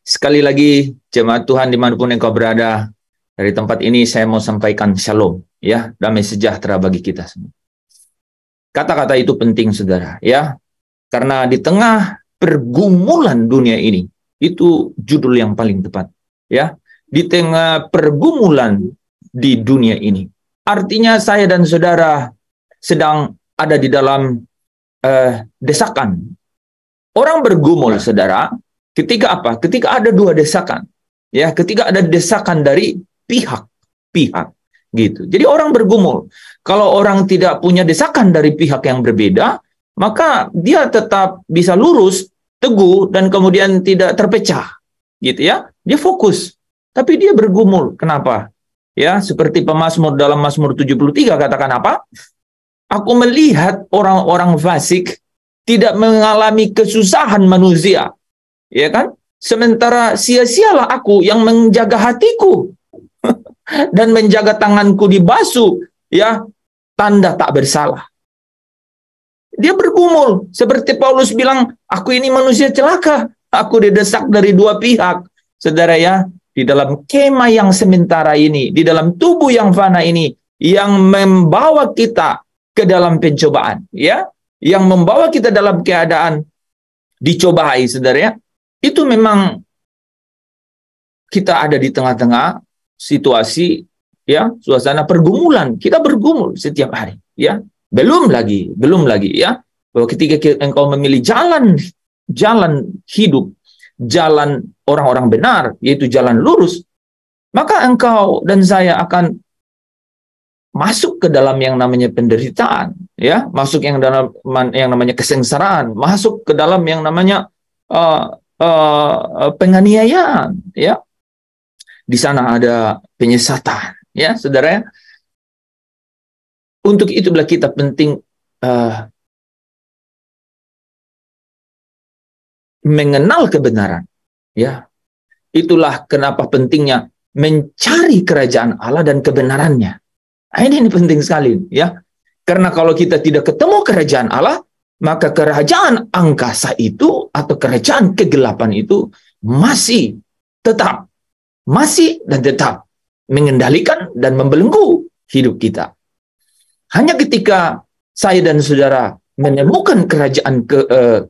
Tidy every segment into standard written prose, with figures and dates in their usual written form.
Sekali lagi, jemaat Tuhan dimanapun engkau berada, dari tempat ini saya mau sampaikan shalom, ya, damai sejahtera bagi kita semua. Kata-kata itu penting, saudara, ya, karena di tengah pergumulan dunia ini, itu judul yang paling tepat, ya, di tengah pergumulan di dunia ini. Artinya saya dan saudara sedang ada di dalam desakan. Orang bergumul, saudara, ketika apa? Ketika ada dua desakan, ya, ketika ada desakan dari pihak, gitu. Jadi orang bergumul. Kalau orang tidak punya desakan dari pihak yang berbeda, maka dia tetap bisa lurus, teguh, dan kemudian tidak terpecah, gitu ya. Dia fokus, tapi dia bergumul. Kenapa? Ya, seperti pemazmur dalam Mazmur 73 katakan apa? Aku melihat orang-orang fasik tidak mengalami kesusahan manusia, ya kan? Sementara sia-sialah aku yang menjaga hatiku dan menjaga tanganku dibasuh, ya, tanda tak bersalah. Dia bergumul, seperti Paulus bilang, aku ini manusia celaka, aku didesak dari dua pihak. Saudara ya, di dalam kemah yang sementara ini, di dalam tubuh yang fana ini, yang membawa kita ke dalam pencobaan, ya, yang membawa kita dalam keadaan dicobai, saudara ya, itu memang kita ada di tengah-tengah situasi, ya, suasana pergumulan. Kita bergumul setiap hari, ya. Belum lagi, ya, bahwa ketika engkau memilih jalan hidup, jalan orang-orang benar, yaitu jalan lurus, maka engkau dan saya akan masuk ke dalam yang namanya penderitaan, ya, masuk yang dalam yang namanya kesengsaraan, masuk ke dalam yang namanya penganiayaan, ya. Di sana ada penyesatan, ya, saudara. Untuk itulah kita penting mengenal kebenaran, ya. Itulah kenapa pentingnya mencari kerajaan Allah dan kebenarannya. Nah, ini penting sekali, ya. Karena kalau kita tidak ketemu kerajaan Allah, maka kerajaan angkasa itu atau kerajaan kegelapan itu masih tetap mengendalikan dan membelenggu hidup kita. Hanya ketika saya dan saudara menemukan kerajaan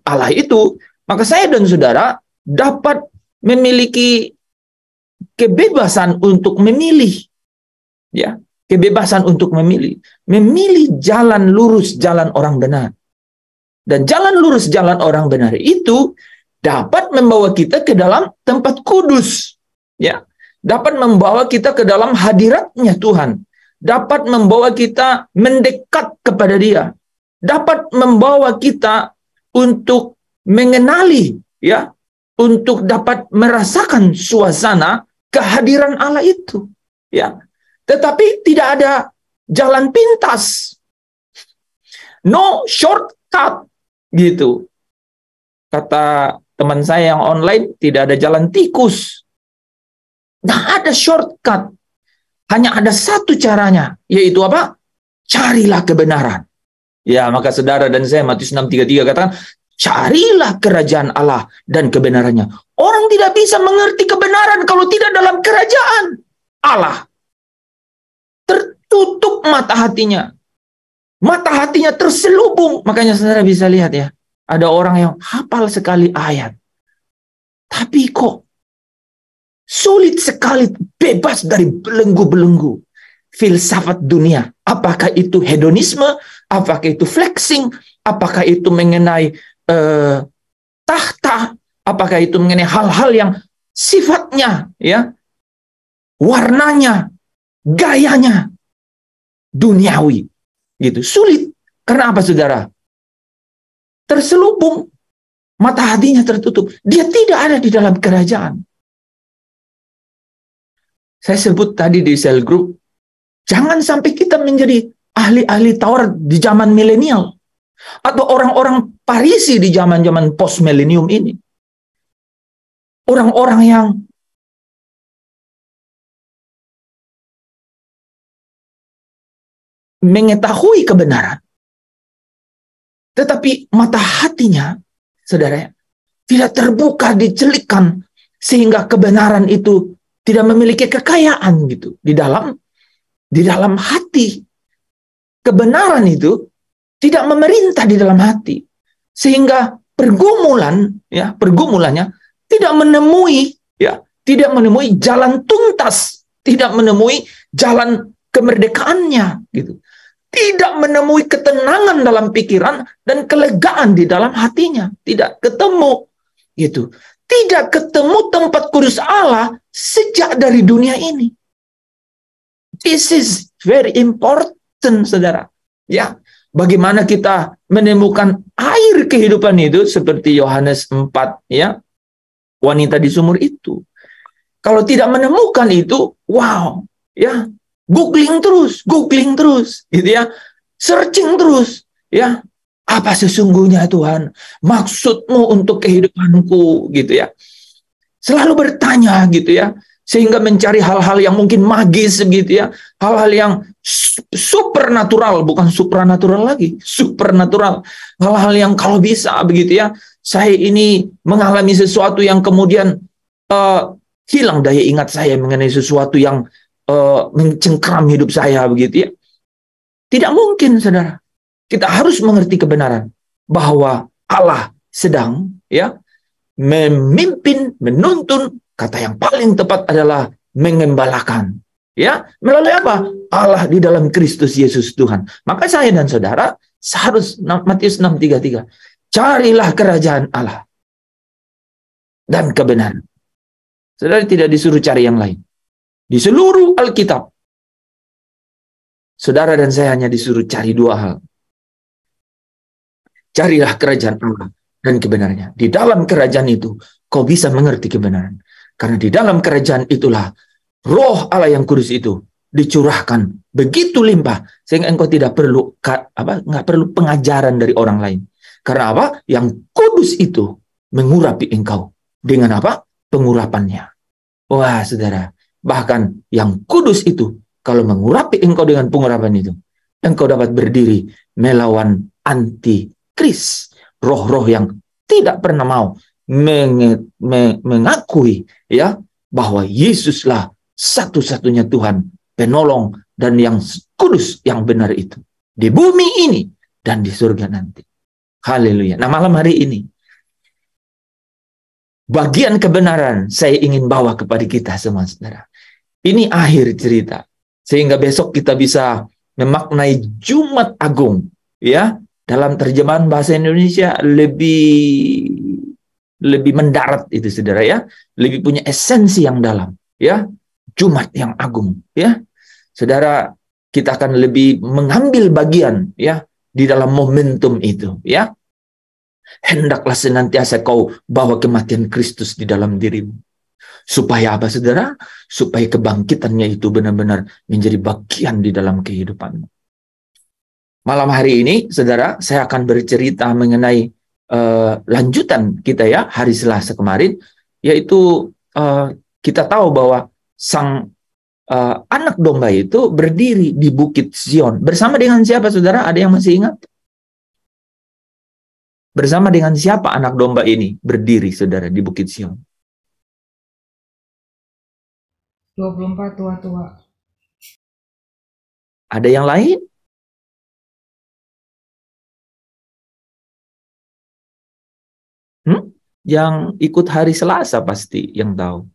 Allah itu, maka saya dan saudara dapat memiliki kebebasan untuk memilih, ya, kebebasan untuk memilih jalan lurus, jalan orang benar. Dan jalan lurus, jalan orang benar itu dapat membawa kita ke dalam tempat kudus, ya, dapat membawa kita ke dalam hadiratnya Tuhan, dapat membawa kita mendekat kepada Dia, dapat membawa kita untuk mengenali, ya, untuk dapat merasakan suasana kehadiran Allah itu, ya. Tetapi tidak ada jalan pintas, no shortcut, gitu. Kata teman saya yang online, tidak ada jalan tikus, nggak ada shortcut. Hanya ada satu caranya, yaitu apa? Carilah kebenaran. Ya, maka saudara dan saya, Matius 6:33 katakan, carilah kerajaan Allah dan kebenarannya. Orang tidak bisa mengerti kebenaran kalau tidak dalam kerajaan Allah. Tertutup mata hatinya. Mata hatinya terselubung. Makanya saudara bisa lihat, ya, ada orang yang hafal sekali ayat, tapi kok sulit sekali bebas dari belenggu-belenggu filsafat dunia. Apakah itu hedonisme? Apakah itu flexing? Apakah itu mengenai tahta? Apakah itu mengenai hal-hal yang sifatnya, ya, warnanya, gayanya duniawi, gitu. Sulit. Karena apa, saudara? Terselubung. Mata hatinya tertutup. Dia tidak ada di dalam kerajaan. Saya sebut tadi di sel group, jangan sampai kita menjadi ahli-ahli Taurat di zaman milenial, atau orang-orang Parisi di zaman-zaman post milenium ini. Orang-orang yang mengetahui kebenaran, tetapi mata hatinya, saudara, tidak terbuka, dicelikkan Sehingga kebenaran itu tidak memiliki kekayaan gitu di dalam hati. Kebenaran itu tidak memerintah di dalam hati. Sehingga pergumulannya tidak menemui jalan tuntas, tidak menemui jalan kemerdekaannya gitu. Tidak menemui ketenangan dalam pikiran dan kelegaan di dalam hatinya, tidak ketemu gitu. Tidak ketemu tempat kudus Allah sejak dari dunia ini. This is very important, saudara. Ya, bagaimana kita menemukan air kehidupan itu seperti Yohanes 4, ya, wanita di sumur itu. Kalau tidak menemukan itu, wow, ya, googling terus, gitu ya, searching terus, ya. Apa sesungguhnya Tuhan maksudmu untuk kehidupanku gitu ya. Selalu bertanya gitu ya. Sehingga mencari hal-hal yang mungkin magis gitu ya. Hal-hal yang supernatural, bukan supranatural lagi. Supernatural. Hal-hal yang kalau bisa begitu ya. Saya ini mengalami sesuatu yang kemudian hilang daya ingat saya mengenai sesuatu yang mencengkram hidup saya begitu ya. Tidak mungkin, saudara. Kita harus mengerti kebenaran bahwa Allah sedang ya memimpin, menuntun, kata yang paling tepat adalah mengembalakan. Ya, melalui apa? Allah di dalam Kristus Yesus Tuhan. Maka saya dan saudara harus Matius 6:33. Carilah kerajaan Allah dan kebenaran. Saudara tidak disuruh cari yang lain. Di seluruh Alkitab, saudara dan saya hanya disuruh cari dua hal. Carilah kerajaan Allah dan kebenarannya. Di dalam kerajaan itu, kau bisa mengerti kebenaran. Karena di dalam kerajaan itulah Roh Allah yang kudus itu dicurahkan begitu limpah sehingga engkau tidak perlu nggak perlu pengajaran dari orang lain. Karena apa? Yang kudus itu mengurapi engkau dengan apa? Pengurapannya. Wah, saudara, bahkan yang kudus itu kalau mengurapi engkau dengan pengurapan itu, engkau dapat berdiri melawan anti-kris, roh-roh yang tidak pernah mau mengakui ya bahwa Yesuslah satu-satunya Tuhan, penolong dan yang kudus yang benar itu di bumi ini dan di surga nanti. Haleluya. Nah, malam hari ini bagian kebenaran saya ingin bawa kepada kita semua, saudara. Ini akhir cerita sehingga besok kita bisa memaknai Jumat Agung ya. Dalam terjemahan bahasa Indonesia lebih mendarat itu, saudara ya, lebih punya esensi yang dalam ya. Jumat yang agung ya, saudara, kita akan lebih mengambil bagian ya di dalam momentum itu ya. Hendaklah senantiasa kau bawa kematian Kristus di dalam dirimu. Supaya apa, saudara? Supaya kebangkitannya itu benar-benar menjadi bagian di dalam kehidupanmu. Malam hari ini, saudara, saya akan bercerita mengenai lanjutan kita ya, hari Selasa kemarin, yaitu kita tahu bahwa sang anak domba itu berdiri di Bukit Sion. Bersama dengan siapa, saudara? Ada yang masih ingat? Bersama dengan siapa anak domba ini berdiri, saudara, di Bukit Sion? 24 tua-tua. Ada yang lain? Yang ikut hari Selasa pasti yang tahu.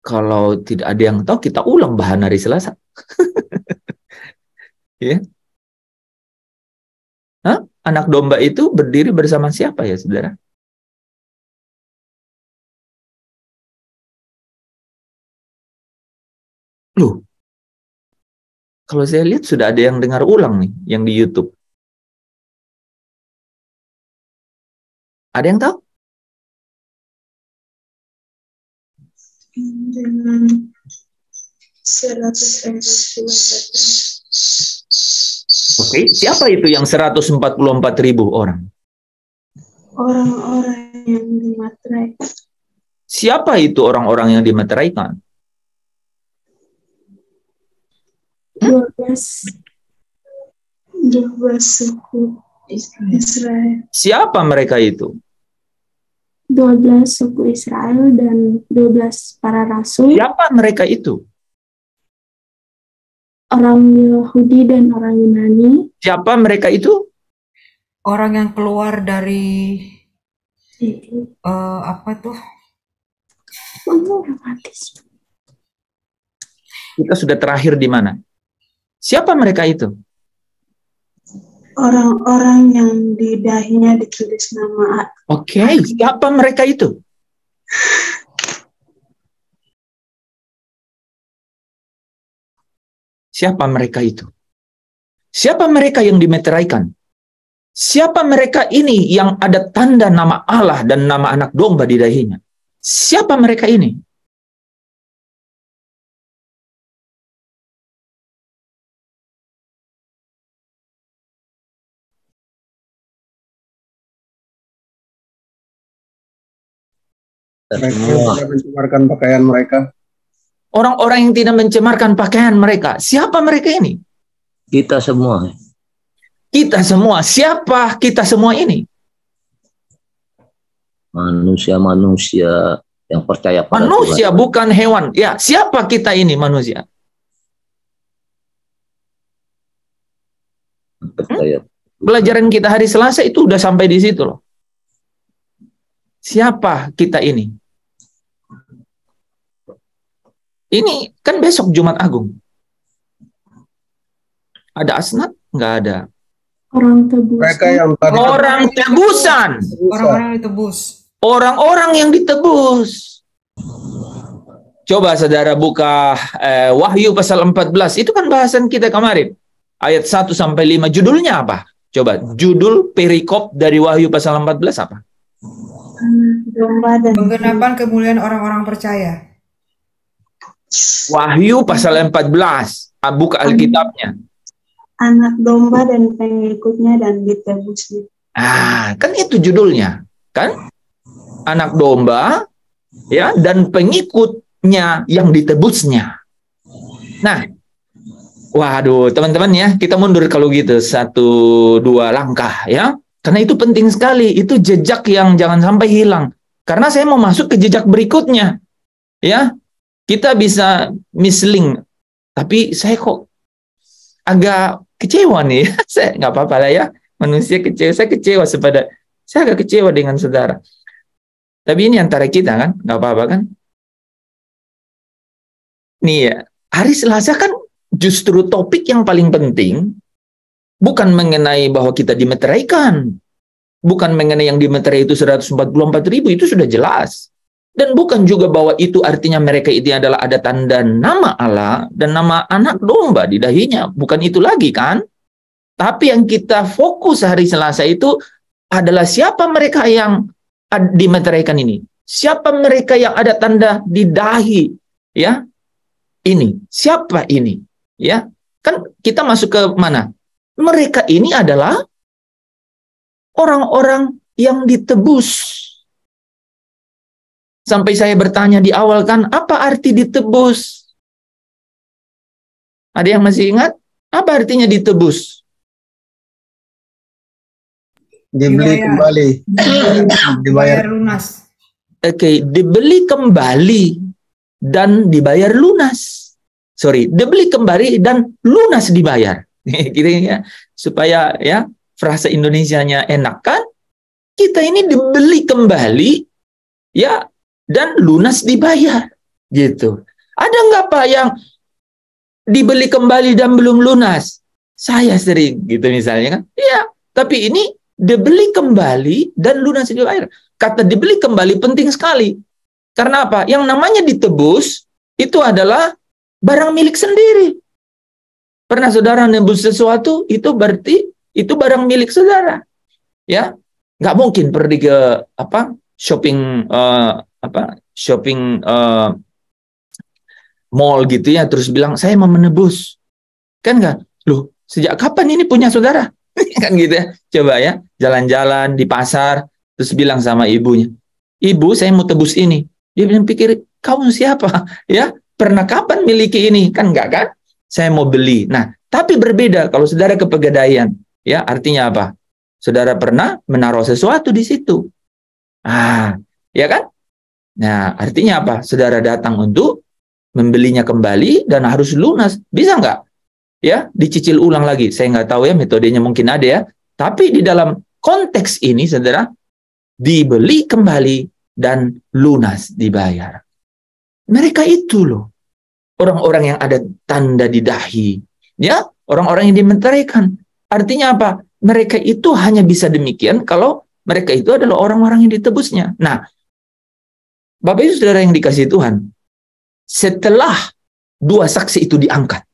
Kalau tidak ada yang tahu, kita ulang bahan hari Selasa. Ya. Hah? Anak domba itu berdiri bersama siapa ya, saudara? Loh, kalau saya lihat sudah ada yang dengar ulang nih, yang di YouTube. Ada yang tahu? Dengan 144. Oke, siapa itu yang 144.000 orang? Orang-orang yang dimateraikan. Siapa itu orang-orang yang dimateraikan? 12. 12 suku Israel. Siapa mereka itu? 12 suku Israel dan 12 para rasul, Siapa mereka itu? orang Yahudi dan orang Yunani. Siapa mereka itu? Orang yang keluar dari apa tuh? Kita sudah terakhir di mana? Siapa mereka itu? Orang-orang yang di dahinya ditulis nama. Oke, siapa mereka itu? Siapa mereka itu? Siapa mereka yang dimeteraikan? Siapa mereka ini yang ada tanda nama Allah dan nama anak domba di dahinya? Siapa mereka ini? Mereka yang tidak mencemarkan pakaian mereka. Orang-orang yang tidak mencemarkan pakaian mereka. Siapa mereka ini? Kita semua. Kita semua. Siapa kita semua ini? Manusia-manusia yang percaya pada Manusia, Tuhan. bukan hewan. Ya, siapa kita ini manusia? Percaya. Pelajaran kita hari Selasa itu udah sampai di situ loh. Siapa kita ini? Ini kan besok Jumat Agung. Ada asnat? Nggak ada. Orang tebus. Mereka yang tadi Orang tebusan. Orang-orang yang ditebus. Orang-orang yang ditebus. Coba saudara buka Wahyu pasal 14. Itu kan bahasan kita kemarin. Ayat 1 sampai 5. Judulnya apa? Coba judul perikop dari Wahyu pasal 14 apa? Domba dan Penggenapan kemuliaan orang-orang percaya. Wahyu pasal 14. Buka Alkitabnya. anak domba dan pengikutnya dan ditebusnya. Kan itu judulnya. Kan? Anak domba ya dan pengikutnya yang ditebusnya. Nah, waduh, teman-teman ya, kita mundur kalau gitu 1-2 langkah ya. Karena itu penting sekali, itu jejak yang jangan sampai hilang. Karena saya mau masuk ke jejak berikutnya. Ya. Kita bisa mislink, tapi saya kok agak kecewa nih. Saya nggak apa-apa lah ya. Manusia kecewa, saya kecewa saya agak kecewa dengan saudara. Tapi ini antara kita kan, nggak apa-apa kan? Nih ya, hari Selasa kan justru topik yang paling penting bukan mengenai bahwa kita dimeteraikan, bukan mengenai yang dimeterai itu 144.000, itu sudah jelas. Dan bukan juga bahwa itu artinya mereka itu adalah ada tanda nama Allah dan nama anak domba di dahinya. Bukan itu lagi kan? Tapi yang kita fokus hari Selasa itu adalah siapa mereka yang dimeteraikan ini. Siapa mereka yang ada tanda di dahi. Ya, ini. Siapa ini? Ya, kan kita masuk ke mana? Mereka ini adalah orang-orang yang ditebus. Sampai saya bertanya di awal kan, apa arti ditebus? Ada yang masih ingat? Apa artinya ditebus? dibeli Dibayar. kembali, dibayar. Bayar lunas. Oke, dibeli kembali dan dibayar lunas. Sorry, dibeli kembali dan lunas dibayar. Gitu ya, supaya ya frasa Indonesianya enak kan? Kita ini dibeli kembali, ya, dan lunas dibayar, gitu. Ada nggak Pak yang dibeli kembali dan belum lunas? Saya sering, gitu misalnya kan? Iya, tapi ini dibeli kembali dan lunas dibayar. Kata dibeli kembali penting sekali. Karena apa? Yang namanya ditebus itu adalah barang milik sendiri. Pernah saudara nebus sesuatu, itu berarti itu barang milik saudara. Ya, nggak mungkin pergi ke shopping mall gitu ya, terus bilang saya mau menebus, kan nggak? Loh, sejak kapan ini punya saudara? Kan gitu ya. Coba ya, jalan-jalan di pasar, terus bilang sama ibunya, ibu saya mau tebus ini. Dia bilang pikir kamu siapa? Ya, pernah kapan miliki ini? Kan nggak kan? saya mau beli. Nah, tapi berbeda kalau saudara ke pegadaian. Ya, artinya apa? Saudara pernah menaruh sesuatu di situ. Ya kan? Nah, artinya apa? Saudara datang untuk membelinya kembali dan harus lunas. Bisa nggak? Ya, dicicil ulang lagi. Saya nggak tahu ya, metodenya mungkin ada ya. Tapi di dalam konteks ini, saudara, dibeli kembali dan lunas dibayar. Mereka itu loh, orang-orang yang ada tanda di dahi. Ya, orang-orang yang dimenteraikan. Artinya apa? Mereka itu hanya bisa demikian kalau mereka itu adalah orang-orang yang ditebusnya. Nah, Bapak Ibu Saudara yang dikasihi Tuhan, setelah dua saksi itu diangkat,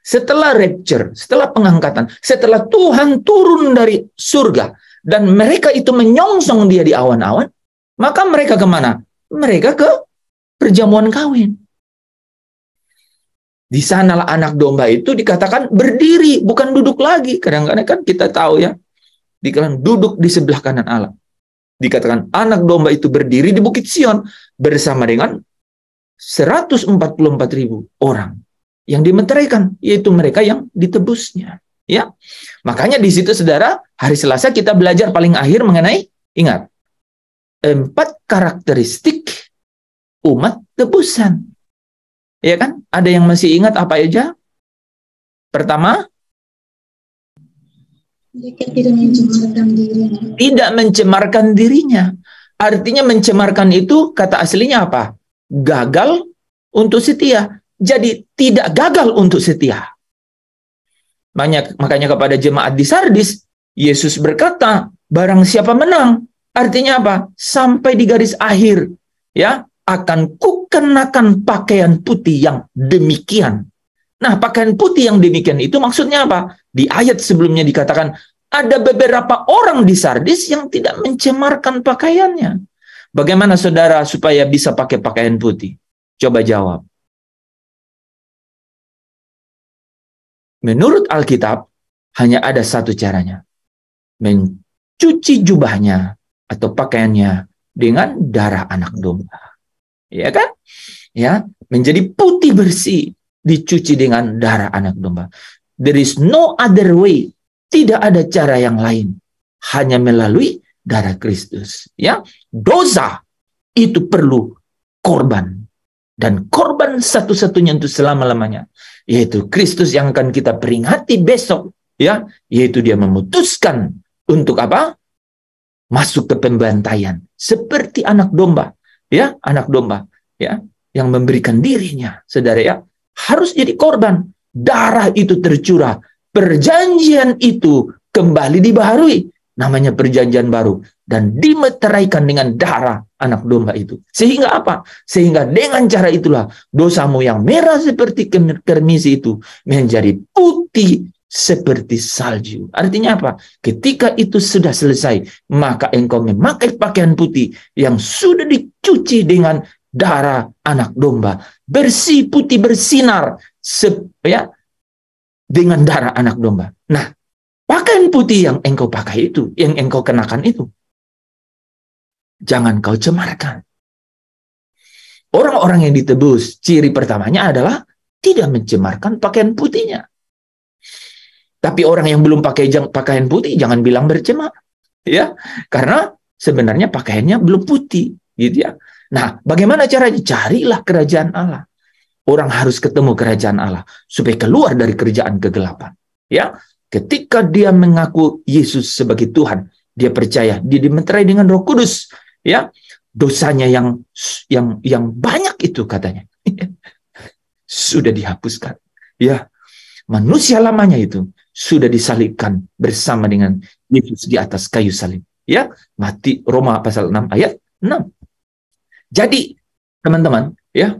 setelah rapture, setelah pengangkatan, setelah Tuhan turun dari surga, dan mereka itu menyongsong dia di awan-awan, maka mereka kemana? Mereka ke perjamuan kawin. Di sanalah anak domba itu dikatakan berdiri, bukan duduk lagi. Kadang-kadang kan kita tahu ya, dikatakan duduk di sebelah kanan Allah. Dikatakan anak domba itu berdiri di Bukit Sion bersama dengan 144.000 orang yang dimenteraikan, yaitu mereka yang ditebusnya. Ya, makanya di situ saudara, hari Selasa kita belajar paling akhir mengenai, ingat, 4 karakteristik umat tebusan. Ya kan? Ada yang masih ingat apa aja? Pertama, Mereka tidak mencemarkan dirinya. tidak mencemarkan dirinya. Artinya mencemarkan itu kata aslinya apa? Gagal untuk setia. Jadi tidak gagal untuk setia. Makanya kepada jemaat di Sardis, Yesus berkata, barang siapa menang, artinya apa? Sampai di garis akhir, ya, akan kukenakan pakaian putih yang demikian. Nah, pakaian putih yang demikian itu maksudnya apa? Di ayat sebelumnya dikatakan, ada beberapa orang di Sardis yang tidak mencemarkan pakaiannya. Bagaimana saudara supaya bisa pakai pakaian putih? Coba jawab. Menurut Alkitab, hanya ada satu caranya. Mencuci jubahnya atau pakaiannya dengan darah anak domba. Ya kan? Ya, menjadi putih bersih, dicuci dengan darah anak domba. There is no other way. Tidak ada cara yang lain. Hanya melalui darah Kristus. Ya, dosa itu perlu korban. Dan korban satu-satunya untuk selama-lamanya, yaitu Kristus yang akan kita peringati besok, ya, yaitu dia memutuskan untuk apa? Masuk ke pembantaian seperti anak domba, ya, anak domba, ya, yang memberikan dirinya, saudara ya, harus jadi korban. Darah itu tercurah, perjanjian itu kembali dibaharui, namanya perjanjian baru, dan dimeteraikan dengan darah anak domba itu. Sehingga apa? Sehingga dengan cara itulah dosamu yang merah seperti kermisi itu menjadi putih seperti salju. Artinya apa? Ketika itu sudah selesai, maka engkau memakai pakaian putih yang sudah dicuci dengan darah anak domba, bersih, putih, bersinar, ya, dengan darah anak domba. Nah, pakaian putih yang engkau pakai itu, yang engkau kenakan itu, jangan kau cemarkan. Orang-orang yang ditebus, ciri pertamanya adalah tidak mencemarkan pakaian putihnya. Tapi orang yang belum pakai pakaian putih, jangan bilang bercemar, ya, karena sebenarnya pakaiannya belum putih, gitu ya. Nah, bagaimana caranya? Carilah kerajaan Allah. Orang harus ketemu kerajaan Allah supaya keluar dari kerjaan kegelapan, ya. Ketika dia mengaku Yesus sebagai Tuhan, dia percaya, dia dimeterai dengan Roh Kudus, ya, dosanya yang banyak itu katanya sudah dihapuskan, ya. Manusia lamanya itu sudah disalibkan bersama dengan Yesus di atas kayu salib, ya. Mati, Roma pasal 6 ayat 6. Jadi teman-teman, ya,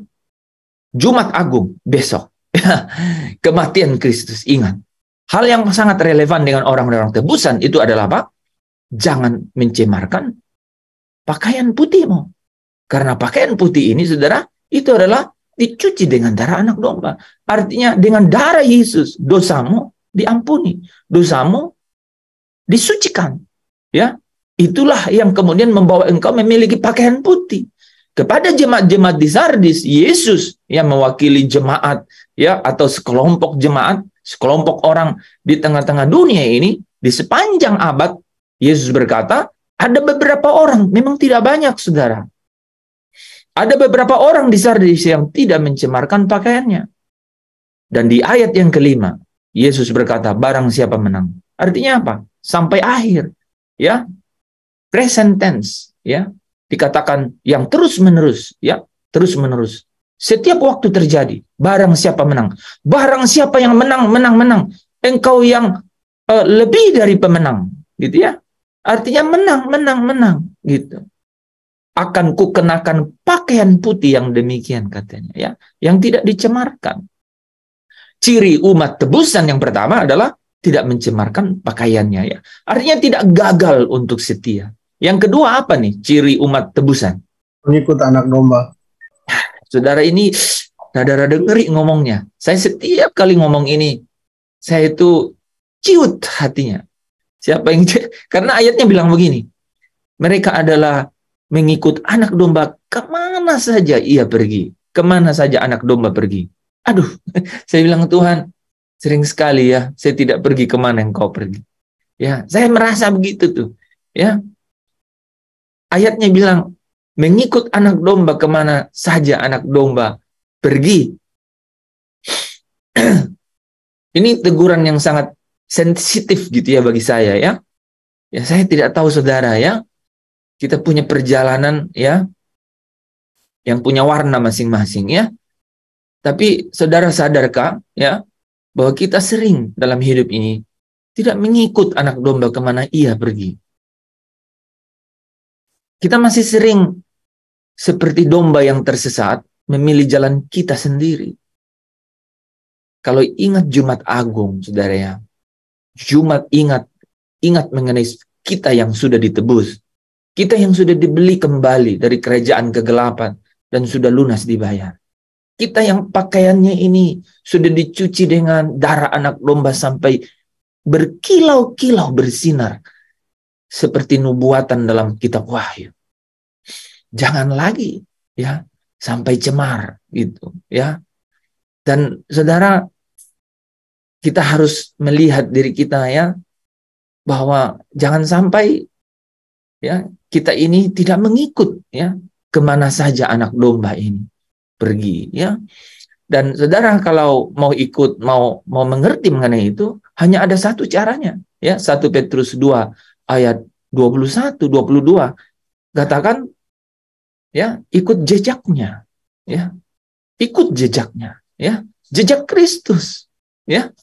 Jumat Agung besok, kematian Kristus, ingat. Hal yang sangat relevan dengan orang-orang tebusan itu adalah apa? Jangan mencemarkan pakaian putihmu. Karena pakaian putih ini, saudara, itu adalah dicuci dengan darah anak domba. Artinya dengan darah Yesus, dosamu diampuni. Dosamu disucikan. Ya, itulah yang kemudian membawa engkau memiliki pakaian putih. kepada jemaat-jemaat di Sardis, Yesus yang mewakili jemaat, ya, atau sekelompok jemaat, sekelompok orang di tengah-tengah dunia ini, di sepanjang abad, Yesus berkata, ada beberapa orang, memang tidak banyak, saudara. Ada beberapa orang di Sardis yang tidak mencemarkan pakaiannya. Dan di ayat yang kelima, Yesus berkata, barang siapa menang. Artinya apa? Sampai akhir, ya, present tense, ya, dikatakan yang terus-menerus, ya, terus-menerus. Setiap waktu terjadi, barang siapa menang. Barang siapa yang menang, menang. Engkau yang lebih dari pemenang, gitu ya. Artinya menang, gitu. Akan kukenakan pakaian putih yang demikian, katanya, ya, yang tidak dicemarkan. Ciri umat tebusan yang pertama adalah tidak mencemarkan pakaiannya, ya. Artinya tidak gagal untuk setia. Yang kedua apa nih ciri umat tebusan? Mengikut anak domba. Saudara, ini rada-rada ngeri ngomongnya. Saya setiap kali ngomong ini, saya itu ciut hatinya. Siapa yang karena ayatnya bilang begini. Mereka adalah mengikut anak domba kemana saja ia pergi. Kemana saja anak domba pergi. Aduh, saya bilang, Tuhan, sering sekali ya, saya tidak pergi kemana engkau pergi. Ya, saya merasa begitu tuh. Ya, ayatnya bilang, mengikut anak domba kemana saja anak domba pergi. Ini teguran yang sangat sensitif gitu ya bagi saya, ya. Ya, saya tidak tahu saudara, ya. Kita punya perjalanan, ya, yang punya warna masing-masing, ya. Tapi saudara sadarkah, ya, bahwa kita sering dalam hidup ini tidak mengikut anak domba kemana ia pergi. Kita masih sering seperti domba yang tersesat, memilih jalan kita sendiri. Kalau ingat Jumat Agung, saudara, ya, Jumat ingat mengenai kita yang sudah ditebus, kita yang sudah dibeli kembali dari kerajaan kegelapan dan sudah lunas dibayar. Kita yang pakaiannya ini sudah dicuci dengan darah anak domba sampai berkilau-kilau bersinar seperti nubuatan dalam kitab Wahyu. Jangan lagi, ya, sampai cemar gitu, ya. Dan saudara, kita harus melihat diri kita, ya, bahwa jangan sampai, ya, kita ini tidak mengikut, ya, kemana saja anak domba ini pergi, ya. Dan saudara kalau mau ikut, mau mengerti mengenai itu, hanya ada satu caranya, ya. 1 Petrus 2 ayat 21-22 katakan, ya, ikut jejaknya, ya. Ikut jejaknya, ya. Jejak Kristus, ya.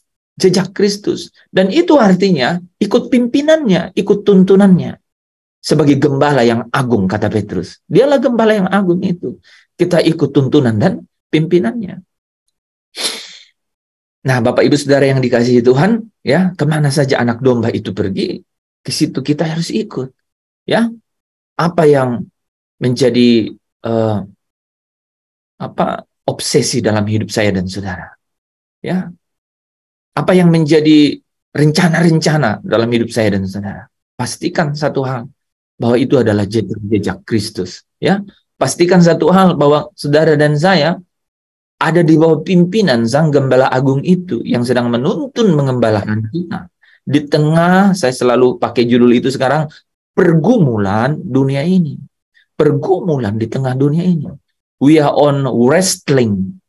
Jejak Kristus. Dan itu artinya ikut pimpinannya, ikut tuntunannya. Sebagai gembala yang agung, kata Petrus. Dialah gembala yang agung itu. Kita ikut tuntunan dan pimpinannya. Nah, Bapak Ibu Saudara yang dikasihi Tuhan, ya, kemana saja anak domba itu pergi, ke situ kita harus ikut. Ya, apa yang menjadi obsesi dalam hidup saya dan saudara? Ya, apa yang menjadi rencana-rencana dalam hidup saya dan saudara? Pastikan satu hal, bahwa itu adalah jejak Kristus. Ya, pastikan satu hal, bahwa saudara dan saya ada di bawah pimpinan Sang Gembala Agung itu yang sedang menuntun mengembalakan kita. Di tengah, saya selalu pakai judul itu sekarang, pergumulan dunia ini. Pergumulan di tengah dunia ini. We are on wrestling,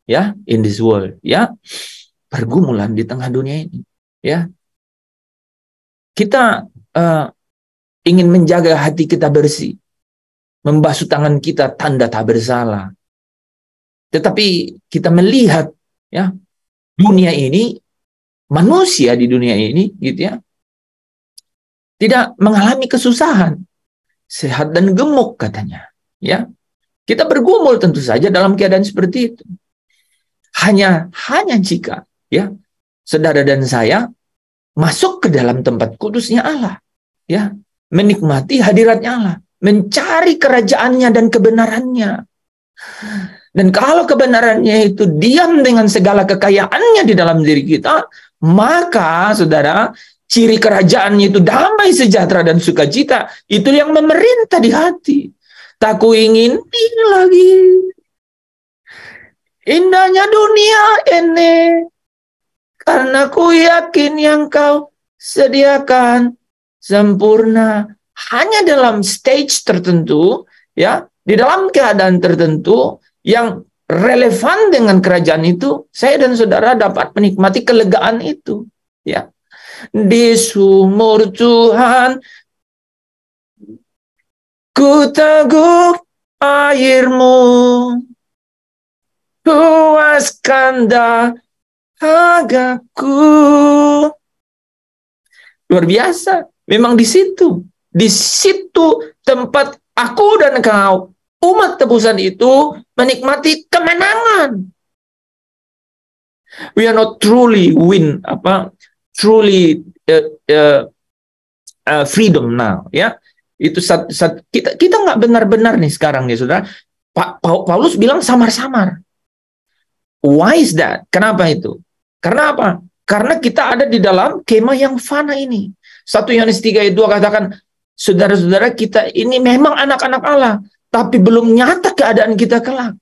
ya, in this world, ya. Pergumulan di tengah dunia ini, ya. Kita ingin menjaga hati kita bersih, membasuh tangan kita tanda tak bersalah. Tetapi kita melihat, ya, dunia ini, manusia di dunia ini, gitu ya, tidak mengalami kesusahan, sehat dan gemuk katanya, ya. Kita bergumul tentu saja dalam keadaan seperti itu. Hanya jika, ya, saudara dan saya masuk ke dalam tempat kudusnya Allah, ya, menikmati hadiratnya Allah, mencari kerajaannya dan kebenarannya. Dan kalau kebenarannya itu diam dengan segala kekayaannya di dalam diri kita, maka saudara, ciri kerajaannya itu damai, sejahtera, dan sukacita. Itu yang memerintah di hati. Tak ku ingin lagi indahnya dunia ini, karena ku yakin yang kau sediakan sempurna. Hanya dalam stage tertentu, ya, di dalam keadaan tertentu yang relevan dengan kerajaan itu, saya dan saudara dapat menikmati kelegaan itu, ya. Di sumur Tuhan ku teguk airmu, puaskan dahagaku. Luar biasa. Memang di situ tempat aku dan kau, umat tebusan itu, menikmati kemenangan. We are not truly freedom now, ya. Itu kita nggak benar-benar nih sekarang nih, saudara. Paulus bilang samar-samar. Why is that? Kenapa itu? Karena apa? Karena kita ada di dalam kemah yang fana ini. 1 Yohanes 3:2 katakan, saudara-saudara, kita ini memang anak-anak Allah, tapi belum nyata keadaan kita kelak.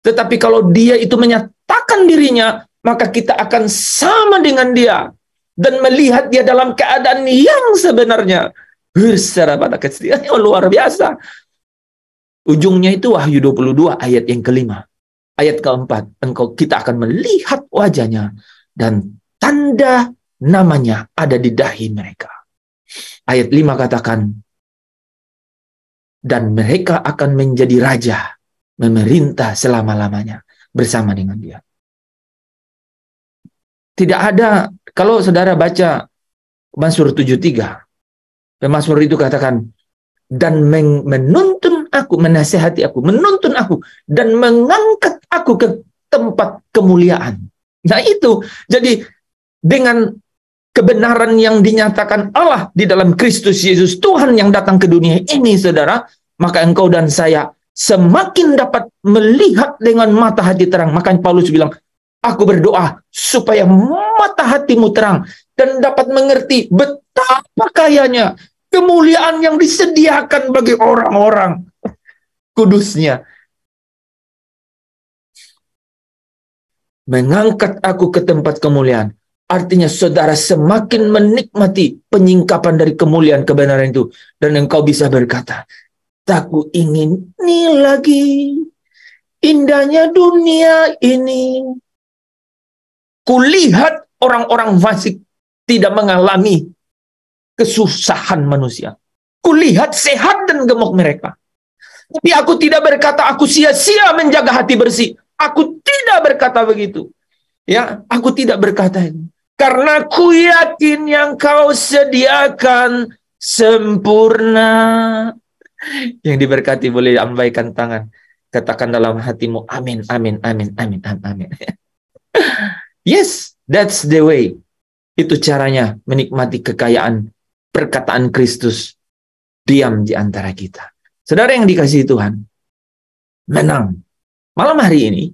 Tetapi kalau Dia itu menyatakan dirinya, maka kita akan sama dengan Dia dan melihat Dia dalam keadaan yang sebenarnya. Secara pada kesetiaannya luar biasa. Ujungnya itu Wahyu 22 ayat yang kelima. Ayat keempat, kita akan melihat wajahnya dan tanda namanya ada di dahi mereka. Ayat 5 katakan, dan mereka akan menjadi raja, memerintah selama-lamanya bersama dengan Dia. Tidak ada, kalau saudara baca Mazmur 73, Mazmur itu katakan, dan menuntun aku, menasihati aku, menuntun aku, dan mengangkat aku ke tempat kemuliaan. Nah itu, jadi dengan kebenaran yang dinyatakan Allah di dalam Kristus Yesus, Tuhan yang datang ke dunia ini, saudara, maka engkau dan saya semakin dapat melihat dengan mata hati terang. Makanya Paulus bilang, aku berdoa supaya mata hatimu terang dan dapat mengerti betapa kayanya kemuliaan yang disediakan bagi orang-orang kudusnya. Mengangkat aku ke tempat kemuliaan. Artinya saudara semakin menikmati penyingkapan dari kemuliaan kebenaran itu. Dan engkau bisa berkata, tak ku ingin ini lagi indahnya dunia ini. Kulihat orang-orang fasik tidak mengalami kesusahan manusia. Kulihat sehat dan gemuk mereka. Tapi aku tidak berkata aku sia-sia menjaga hati bersih. Aku tidak berkata begitu. Ya, aku tidak berkata itu. Karena ku yakin yang kau sediakan sempurna. Yang diberkati boleh lambaikan tangan. Katakan dalam hatimu, amin, amin, amin, amin, amin. Yes, that's the way. Itu caranya menikmati kekayaan perkataan Kristus diam di antara kita. Saudara yang dikasihi Tuhan, menang. Malam hari ini,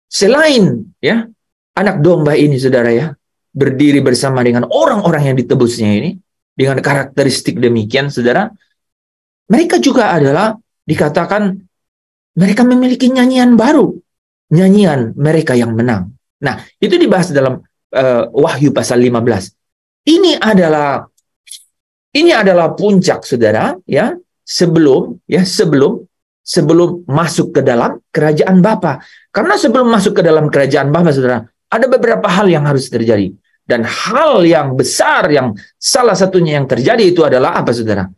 selain ya anak domba ini, saudara ya, berdiri bersama dengan orang-orang yang ditebusnya ini, dengan karakteristik demikian, saudara, mereka juga adalah dikatakan mereka memiliki nyanyian baru, nyanyian mereka yang menang. Nah, itu dibahas dalam Wahyu pasal 15. Ini adalah puncak, saudara, ya, sebelum masuk ke dalam kerajaan Bapa. Karena sebelum masuk ke dalam kerajaan Bapa, saudara, ada beberapa hal yang harus terjadi. Dan hal yang besar, yang salah satunya yang terjadi itu adalah apa, saudara?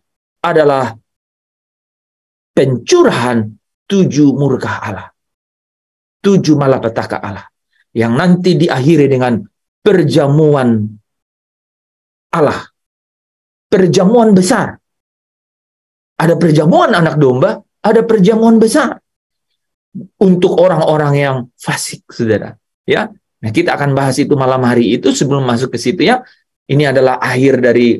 Adalah pencurahan 7 murka Allah. 7 malapetaka Allah. Yang nanti diakhiri dengan perjamuan Allah. Perjamuan besar. Ada perjamuan anak domba, ada perjamuan besar. Untuk orang-orang yang fasik, saudara. Ya, nah, kita akan bahas itu malam hari itu. Sebelum masuk ke situ ya, ini adalah akhir dari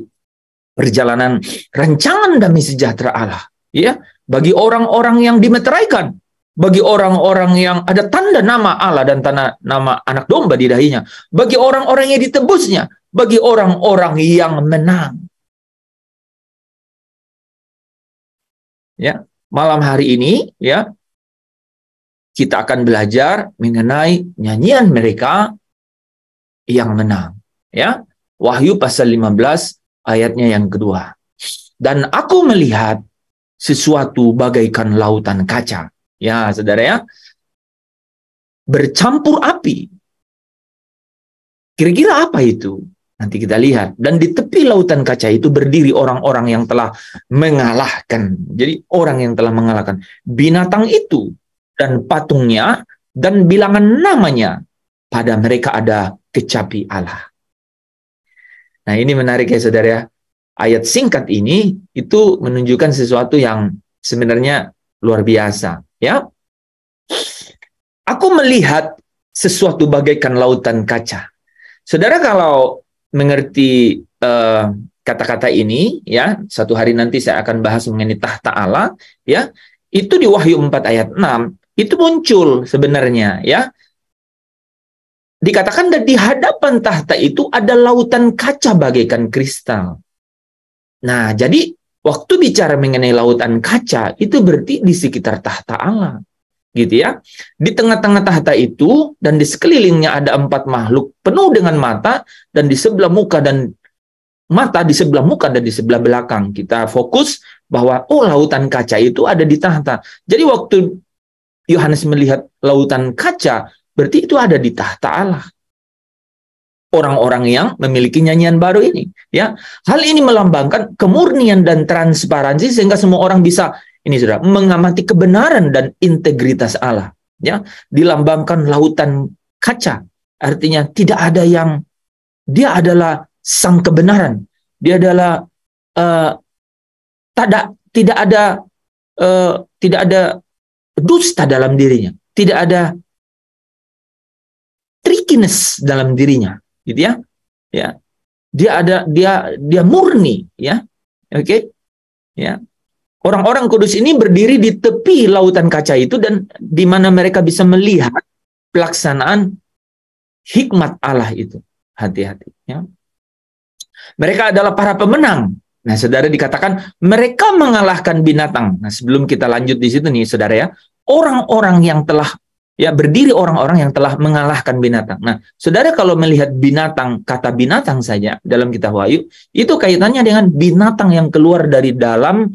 perjalanan rancangan damai sejahtera Allah. Ya, bagi orang-orang yang dimeteraikan, bagi orang-orang yang ada tanda nama Allah dan tanda nama anak domba di dahinya, bagi orang-orang yang ditebusnya, bagi orang-orang yang menang. Ya, malam hari ini ya kita akan belajar mengenai nyanyian mereka yang menang. Ya, Wahyu pasal 15 ayatnya yang kedua. Dan aku melihat sesuatu bagaikan lautan kaca. Ya, saudara ya, bercampur api. Kira-kira apa itu? Nanti kita lihat. Dan di tepi lautan kaca itu berdiri orang-orang yang telah mengalahkan. Jadi orang yang telah mengalahkan binatang itu dan patungnya dan bilangan namanya. Pada mereka ada kecapi Allah. Nah, ini menarik ya saudara ya. Ayat singkat ini itu menunjukkan sesuatu yang sebenarnya luar biasa. Ya, aku melihat sesuatu bagaikan lautan kaca. Saudara kalau mengerti kata-kata ini, ya, satu hari nanti saya akan bahas mengenai tahta Allah, ya, itu di Wahyu 4 ayat 6, itu muncul sebenarnya, ya. Dikatakan di hadapan tahta itu ada lautan kaca bagaikan kristal. Nah, jadi waktu bicara mengenai lautan kaca, itu berarti di sekitar tahta Allah. Gitu ya. Di tengah-tengah tahta itu dan di sekelilingnya ada 4 makhluk penuh dengan mata dan di sebelah muka dan mata di sebelah muka dan di sebelah belakang. Kita fokus bahwa lautan kaca itu ada di tahta. Jadi waktu Yohanes melihat lautan kaca, berarti itu ada di tahta Allah. Orang-orang yang memiliki nyanyian baru ini, ya. Hal ini melambangkan kemurnian dan transparansi sehingga semua orang bisa ini saudara, mengamati kebenaran dan integritas Allah. Ya, dilambangkan lautan kaca. Artinya tidak ada yang, dia adalah sang kebenaran. Dia adalah tidak ada dusta dalam dirinya. Tidak ada trickiness dalam dirinya, gitu ya. Ya. Dia murni, ya. Oke. Ya. Orang-orang kudus ini berdiri di tepi lautan kaca itu dan di mana mereka bisa melihat pelaksanaan hikmat Allah itu. Hati-hati. Ya. Mereka adalah para pemenang. Nah, saudara, dikatakan mereka mengalahkan binatang. Nah, sebelum kita lanjut di situ nih, saudara ya, orang-orang yang telah ya berdiri orang-orang yang telah mengalahkan binatang. Nah, saudara kalau melihat binatang, kata binatang saja dalam kitab Wahyu, itu kaitannya dengan binatang yang keluar dari dalam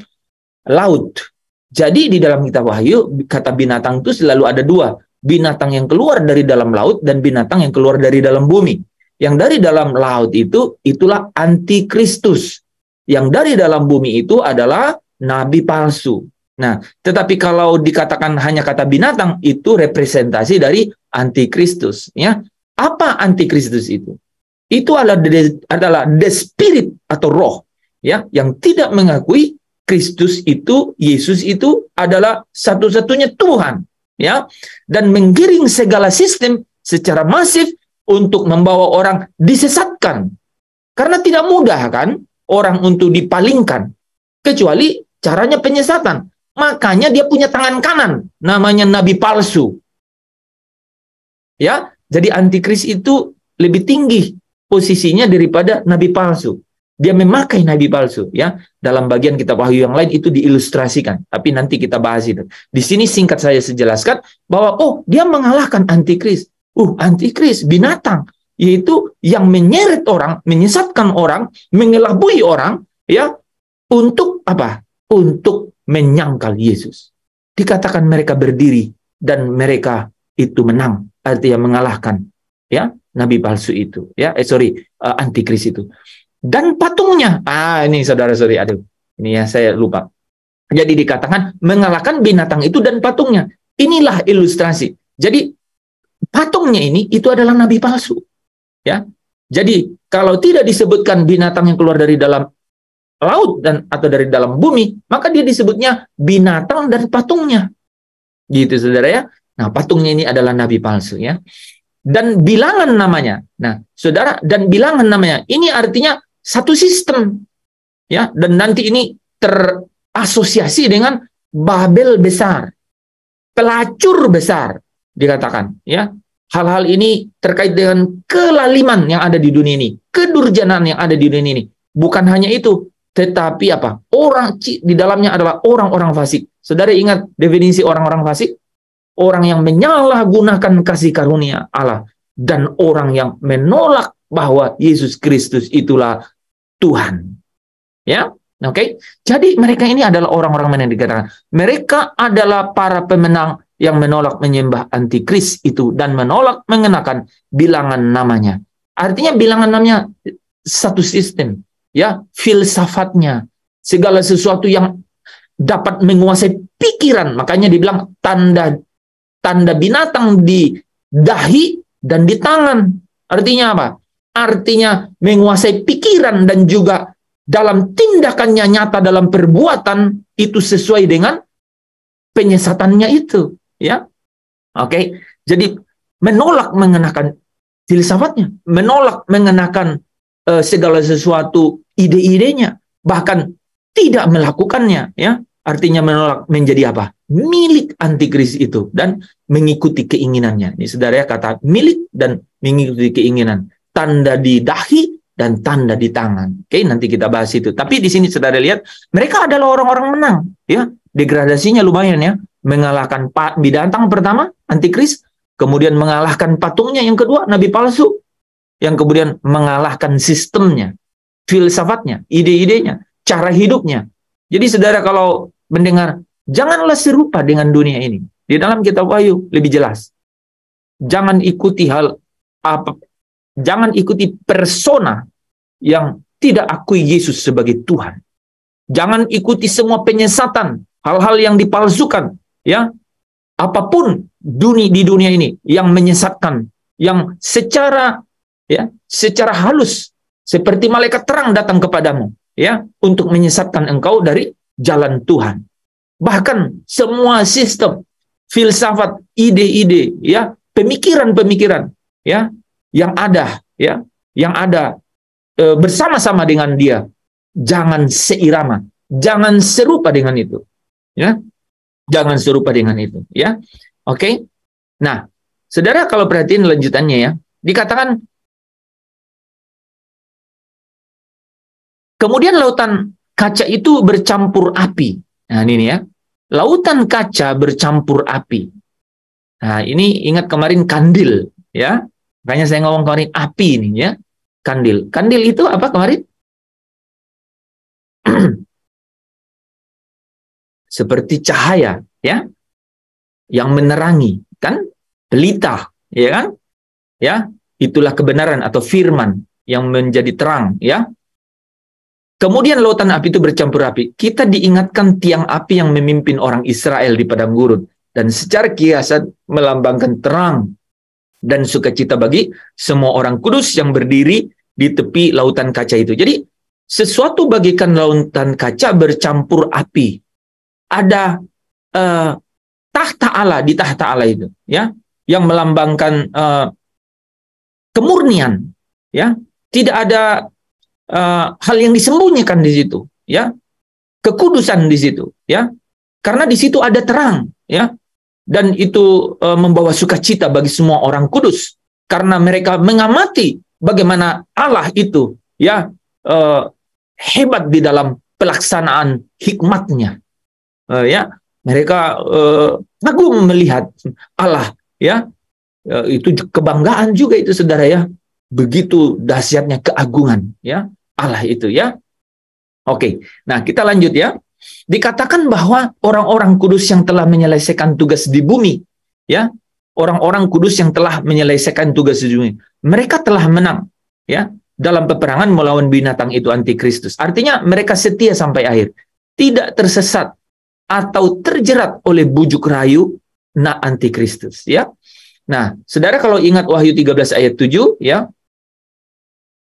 laut. Jadi di dalam kitab Wahyu kata binatang itu selalu ada 2, binatang yang keluar dari dalam laut dan binatang yang keluar dari dalam bumi. Yang dari dalam laut itu itulah antikristus. Yang dari dalam bumi itu adalah nabi palsu. Nah, tetapi kalau dikatakan hanya kata binatang itu representasi dari antikristus, ya. Apa antikristus itu? Itu adalah the spirit atau roh, ya, yang tidak mengakui Kristus itu, Yesus itu adalah satu-satunya Tuhan, ya, dan menggiring segala sistem secara masif untuk membawa orang disesatkan. Karena tidak mudah kan orang untuk dipalingkan, kecuali caranya penyesatan. Makanya dia punya tangan kanan, namanya nabi palsu. Ya, jadi antikris itu lebih tinggi posisinya daripada nabi palsu. Dia memakai nabi palsu, ya. Dalam bagian kitab Wahyu yang lain itu diilustrasikan, tapi nanti kita bahas itu. Di sini singkat saya jelaskan bahwa dia mengalahkan antikris. Antikris binatang, yaitu yang menyeret orang, menyesatkan orang, mengelabui orang, ya, untuk apa? Untuk menyangkal Yesus. Dikatakan mereka berdiri dan mereka itu menang, artinya mengalahkan, ya, nabi palsu itu, ya. Antikris itu. Dan patungnya, ini saudara-saudari, ini ya saya lupa. Jadi dikatakan mengalahkan binatang itu dan patungnya. Inilah ilustrasi. Jadi patungnya ini itu adalah nabi palsu, ya. Jadi kalau tidak disebutkan binatang yang keluar dari dalam laut atau dari dalam bumi, maka dia disebutnya binatang dan patungnya. Gitu saudara ya. Nah, patungnya ini adalah nabi palsu, ya. Dan bilangan namanya. Nah, saudara, dan bilangan namanya. Ini artinya satu sistem, ya, dan nanti ini terasosiasi dengan Babel besar, pelacur besar, dikatakan, ya. Hal-hal ini terkait dengan kelaliman yang ada di dunia ini, kedurjanaan yang ada di dunia ini. Bukan hanya itu, tetapi apa? Orang di dalamnya adalah orang-orang fasik, Saudara ingat definisi orang-orang fasik? Orang yang menyalahgunakan kasih karunia Allah dan orang yang menolak bahwa Yesus Kristus itulah Tuhan. Ya, oke. Jadi mereka ini adalah orang-orang yang dikatakan mereka adalah para pemenang yang menolak menyembah antikris itu dan menolak mengenakan bilangan namanya. Artinya bilangan namanya satu sistem, ya, filsafatnya, segala sesuatu yang dapat menguasai pikiran. Makanya dibilang tanda binatang di dahi dan di tangan. Artinya apa? Artinya menguasai pikiran dan juga dalam tindakannya nyata dalam perbuatan itu sesuai dengan penyesatannya itu, ya. Oke. Jadi menolak mengenakan filsafatnya, menolak mengenakan segala sesuatu ide-idenya, bahkan tidak melakukannya, ya. Artinya menolak menjadi apa? Milik antikris itu dan mengikuti keinginannya. Ini saudara ya, kata milik dan mengikuti keinginan. Tanda di dahi dan tanda di tangan. Oke, nanti kita bahas itu. Tapi di sini saudara lihat, mereka adalah orang-orang menang, ya. Degradasinya lumayan, ya. Mengalahkan binatang pertama, antikris, kemudian mengalahkan patungnya yang kedua, nabi palsu, yang kemudian mengalahkan sistemnya, filsafatnya, ide-idenya, cara hidupnya. Jadi saudara kalau mendengar, janganlah serupa dengan dunia ini. Di dalam kitab Wahyu lebih jelas. Jangan ikuti jangan ikuti persona yang tidak akui Yesus sebagai Tuhan. Jangan ikuti semua penyesatan, hal-hal yang dipalsukan, ya. Apapun di dunia ini yang menyesatkan, yang secara halus seperti malaikat terang datang kepadamu, ya, untuk menyesatkan engkau dari jalan Tuhan. Bahkan semua sistem, filsafat, ide-ide, ya, pemikiran-pemikiran, ya, yang ada, ya, yang ada bersama-sama dengan dia, jangan seirama, jangan serupa dengan itu, ya, jangan serupa dengan itu, ya, oke. Nah, saudara kalau perhatiin lanjutannya, ya, dikatakan kemudian lautan kaca itu bercampur api. Nah, ini ya. Lautan kaca bercampur api. Nah, ini ingat kemarin kandil, ya. Makanya saya ngomong kemarin api ini, ya. Kandil. Kandil itu apa kemarin? Seperti cahaya, ya. Yang menerangi, kan? Pelita, ya kan? Ya, itulah kebenaran atau firman yang menjadi terang, ya. Kemudian lautan api itu bercampur api. Kita diingatkan tiang api yang memimpin orang Israel di padang gurun. Dan secara kiasan melambangkan terang dan sukacita bagi semua orang kudus yang berdiri di tepi lautan kaca itu. Jadi, sesuatu bagikan lautan kaca bercampur api. Ada tahta Allah, di tahta Allah itu, ya, yang melambangkan kemurnian, ya. Tidak ada hal yang disembunyikan di situ, ya, kekudusan di situ, ya, karena di situ ada terang, ya, dan itu membawa sukacita bagi semua orang kudus karena mereka mengamati bagaimana Allah itu, ya, hebat di dalam pelaksanaan hikmatnya, ya, mereka kagum melihat Allah, ya, itu kebanggaan juga itu saudara, ya. Begitu dahsyatnya keagungan, ya, Allah itu, ya. Oke, nah kita lanjut, ya. Dikatakan bahwa orang-orang kudus yang telah menyelesaikan tugas di bumi, ya, orang-orang kudus yang telah menyelesaikan tugas di bumi, mereka telah menang, ya, dalam peperangan melawan binatang itu antikristus. Artinya mereka setia sampai akhir, tidak tersesat atau terjerat oleh bujuk rayu antikristus, ya. Nah, saudara kalau ingat Wahyu 13 ayat 7, ya,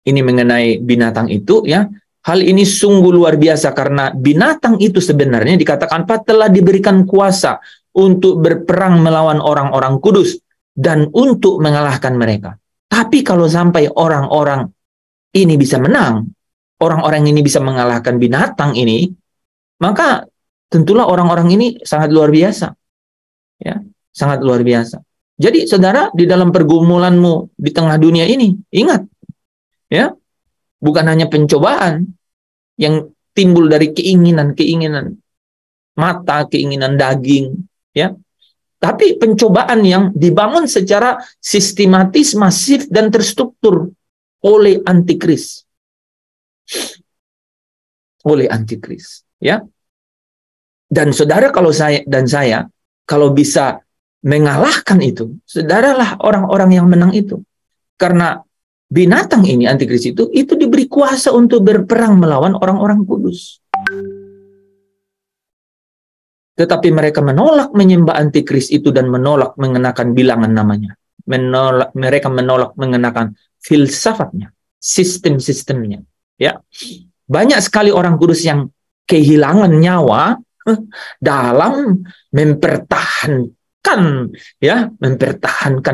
ini mengenai binatang itu, ya, hal ini sungguh luar biasa karena binatang itu sebenarnya dikatakan telah diberikan kuasa untuk berperang melawan orang-orang kudus dan untuk mengalahkan mereka. Tapi kalau sampai orang-orang ini bisa menang, orang-orang ini bisa mengalahkan binatang ini, maka tentulah orang-orang ini sangat luar biasa, ya, sangat luar biasa. Jadi saudara, di dalam pergumulanmu di tengah dunia ini, ingat, ya, bukan hanya pencobaan yang timbul dari keinginan-keinginan mata, keinginan daging, ya. Tapi pencobaan yang dibangun secara sistematis, masif, dan terstruktur oleh antikris. Oleh antikris, ya. Dan saudara, kalau saya kalau bisa mengalahkan itu, saudaralah orang-orang yang menang itu. Karena binatang ini, antikris itu diberi kuasa untuk berperang melawan orang-orang kudus. Tetapi mereka menolak menyembah antikris itu dan menolak mengenakan bilangan namanya. Mereka menolak mengenakan filsafatnya, sistem-sistemnya. Ya, banyak sekali orang kudus yang kehilangan nyawa dalam mempertahankan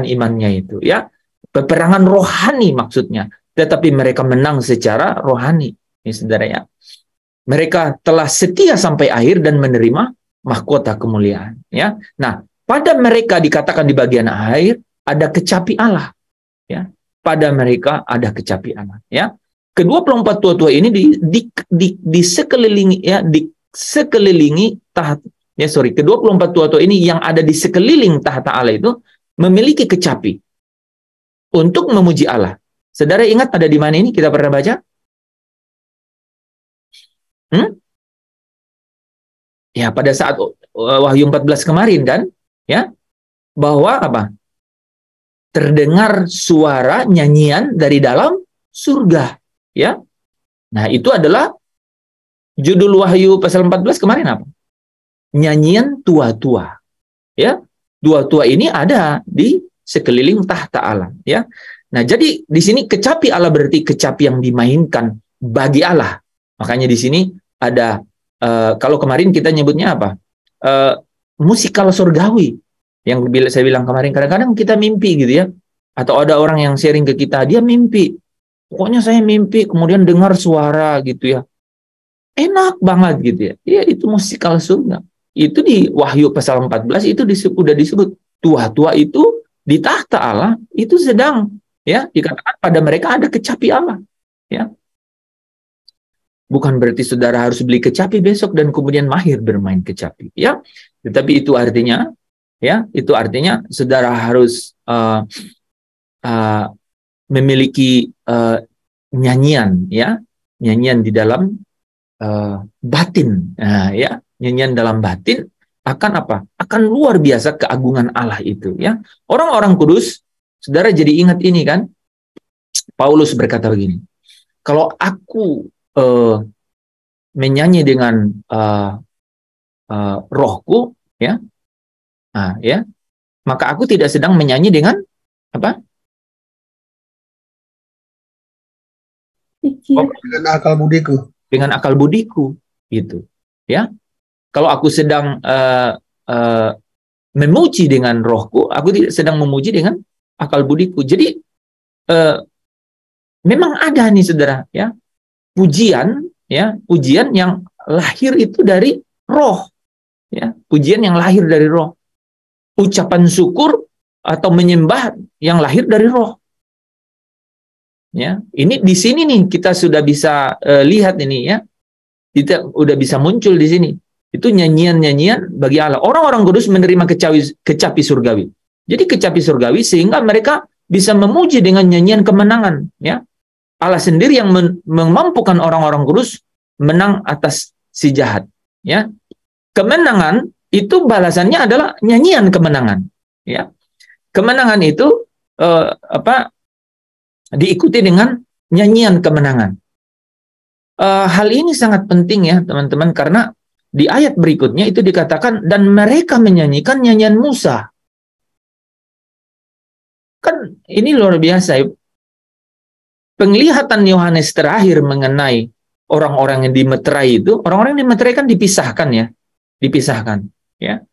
imannya itu. Ya, peperangan rohani maksudnya. Tetapi mereka menang secara rohani, ya, saudara ya. Mereka telah setia sampai akhir dan menerima mahkota kemuliaan, ya. Nah, pada mereka dikatakan di bagian akhir ada kecapi Allah, ya. Pada mereka ada kecapi Allah, ya. Ke-24 tua-tua ini ke-24 tua-tua ini yang ada di sekeliling tahta Allah itu memiliki kecapi untuk memuji Allah. Saudara ingat ada di mana ini? Kita pernah baca? Ya, pada saat Wahyu 14 kemarin kan, ya, bahwa apa? Terdengar suara nyanyian dari dalam surga, ya. Nah, itu adalah judul Wahyu pasal 14 kemarin apa? Nyanyian tua-tua. Ya. Tua-tua ini ada di sekeliling tahta Allah, ya. Nah, jadi di sini kecapi Allah berarti kecapi yang dimainkan bagi Allah. Makanya di sini ada kalau kemarin kita nyebutnya apa? Musikal surgawi. Yang saya bilang kemarin, kadang-kadang kita mimpi gitu ya. Atau ada orang yang sharing ke kita, dia mimpi. Pokoknya saya mimpi, kemudian dengar suara gitu ya. Enak banget gitu ya. Iya, itu musikal surga. Itu di Wahyu pasal 14 itu sudah disebut. Tua-tua itu di tahta Allah, itu sedang, ya, dikatakan pada mereka ada kecapi Allah. Ya. Bukan berarti saudara harus beli kecapi besok dan kemudian mahir bermain kecapi, ya. Tetapi itu artinya, ya, itu artinya saudara harus memiliki nyanyian, ya, nyanyian di dalam batin, ya, nyanyian dalam batin akan apa? Akan luar biasa keagungan Allah itu, ya. Orang-orang kudus, saudara jadi ingat ini kan? Paulus berkata begini, kalau aku menyanyi dengan rohku, ya, ya, maka aku tidak sedang menyanyi dengan apa? Dengan akal budiku. Dengan akal budiku, gitu, ya. Kalau aku sedang memuji dengan rohku, aku tidak sedang memuji dengan akal budiku. Jadi memang ada nih saudara, ya, pujian, ya, pujian yang lahir itu dari roh, ya, pujian yang lahir dari roh, ucapan syukur atau menyembah yang lahir dari roh, ya. Ini di sini nih kita sudah bisa lihat ini, ya, kita udah bisa muncul di sini. Itu nyanyian-nyanyian bagi Allah. Orang-orang kudus menerima kecapi surgawi. Jadi kecapi surgawi sehingga mereka bisa memuji dengan nyanyian kemenangan, ya. Allah sendiri yang memampukan orang-orang kudus menang atas si jahat, ya. Kemenangan itu balasannya adalah nyanyian kemenangan, ya. Kemenangan itu diikuti dengan nyanyian kemenangan. Hal ini sangat penting, ya, teman-teman, karena di ayat berikutnya itu dikatakan dan mereka menyanyikan nyanyian Musa. Kan ini luar biasa, ya. Penglihatan Yohanes terakhir mengenai orang-orang yang dimeterai itu, orang-orang yang dimeterai kan dipisahkan, ya. Dipisahkan, ya.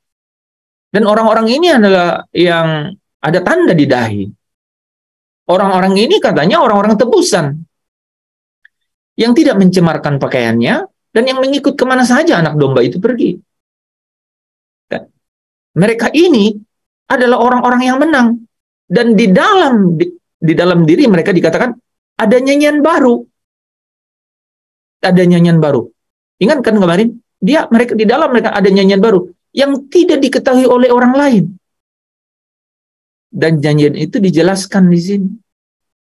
Dan orang-orang ini adalah yang ada tanda di dahi. Orang-orang ini katanya orang-orang tebusan. Yang tidak mencemarkan pakaiannya dan yang mengikut kemana saja anak domba itu pergi. Dan mereka ini adalah orang-orang yang menang. Dan di dalam diri mereka dikatakan ada nyanyian baru. Ada nyanyian baru. Ingat kan kemarin? mereka di dalam mereka ada nyanyian baru yang tidak diketahui oleh orang lain. Dan nyanyian itu dijelaskan di sini.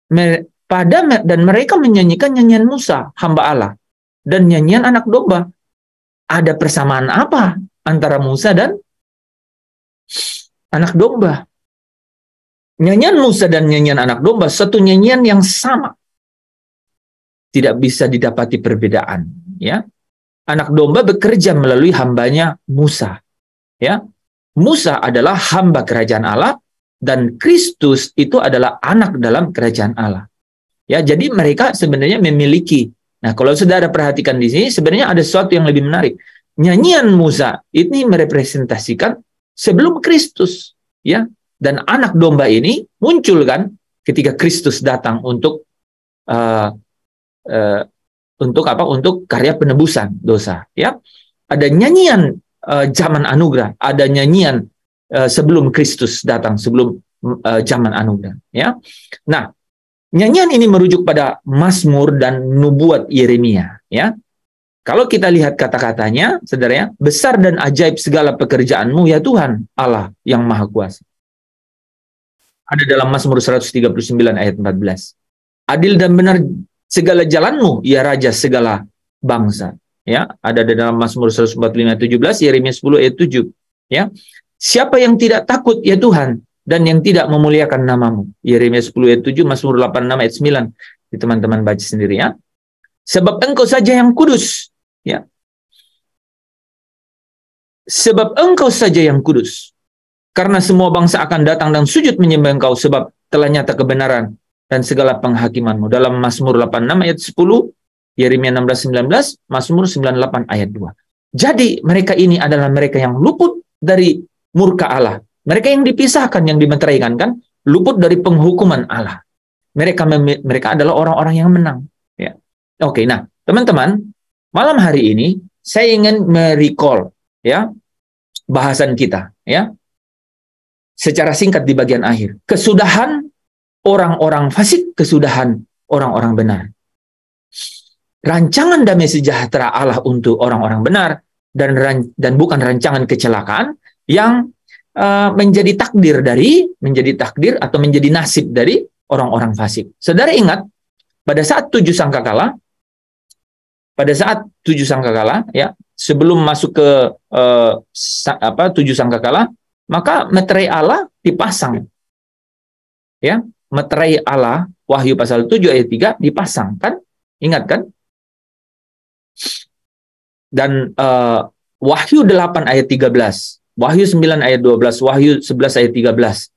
Dan mereka menyanyikan nyanyian Musa, hamba Allah, dan nyanyian anak domba. Ada persamaan apa antara Musa dan anak domba? Nyanyian Musa dan nyanyian anak domba satu nyanyian yang sama. Tidak bisa didapati perbedaan, ya. Anak domba bekerja melalui hambanya Musa, ya. Musa adalah hamba kerajaan Allah dan Kristus itu adalah anak dalam kerajaan Allah. Ya, jadi mereka sebenarnya memiliki. Nah, kalau saudara perhatikan di sini sebenarnya ada sesuatu yang lebih menarik. Nyanyian Musa ini merepresentasikan sebelum Kristus, ya. Dan anak domba ini muncul kan ketika Kristus datang untuk Untuk karya penebusan dosa, ya. Ada nyanyian zaman anugerah, ada nyanyian sebelum Kristus datang, sebelum zaman anugerah, ya. Nah, nyanyian ini merujuk pada Mazmur dan nubuat Yeremia, ya. Kalau kita lihat kata-katanya, saudara, besar dan ajaib segala pekerjaanmu ya Tuhan Allah yang Maha Kuasa. Ada dalam Mazmur 139 ayat 14. Adil dan benar segala jalanmu, ya Raja segala bangsa. Ya, ada dalam Mazmur 145 ayat 17, Yeremia 10 ayat 7. Ya, siapa yang tidak takut ya Tuhan dan yang tidak memuliakan namamu. Yeremia 10 ayat 7, Mazmur 86 ayat 9. Teman-teman baca sendiri, ya. Sebab engkau saja yang kudus, ya. Sebab engkau saja yang kudus. Karena semua bangsa akan datang dan sujud menyembah engkau, sebab telah nyata kebenaran dan segala penghakimanmu. Dalam Mazmur 86 ayat 10, Yeremia 16-19, Mazmur 98 ayat 2. Jadi mereka ini adalah mereka yang luput dari murka Allah. Mereka yang dipisahkan, yang dimeteraikan, kan? Luput dari penghukuman Allah. Mereka adalah orang-orang yang menang. Ya. Oke, nah teman-teman, malam hari ini saya ingin merecall, ya, bahasan kita, ya, secara singkat di bagian akhir. Kesudahan orang-orang fasik, kesudahan orang-orang benar. Rancangan damai sejahtera Allah untuk orang-orang benar dan bukan rancangan kecelakaan yang menjadi takdir atau menjadi nasib dari orang-orang fasik. Saudara ingat pada saat tujuh sangkakala, ya, sebelum masuk ke tujuh sangkakala, maka meterai Allah dipasang. Ya, meterai Allah, Wahyu pasal 7 ayat 3 dipasang, kan? Ingat kan? Dan Wahyu 8 ayat 13, Wahyu 9 ayat 12, Wahyu 11 ayat 13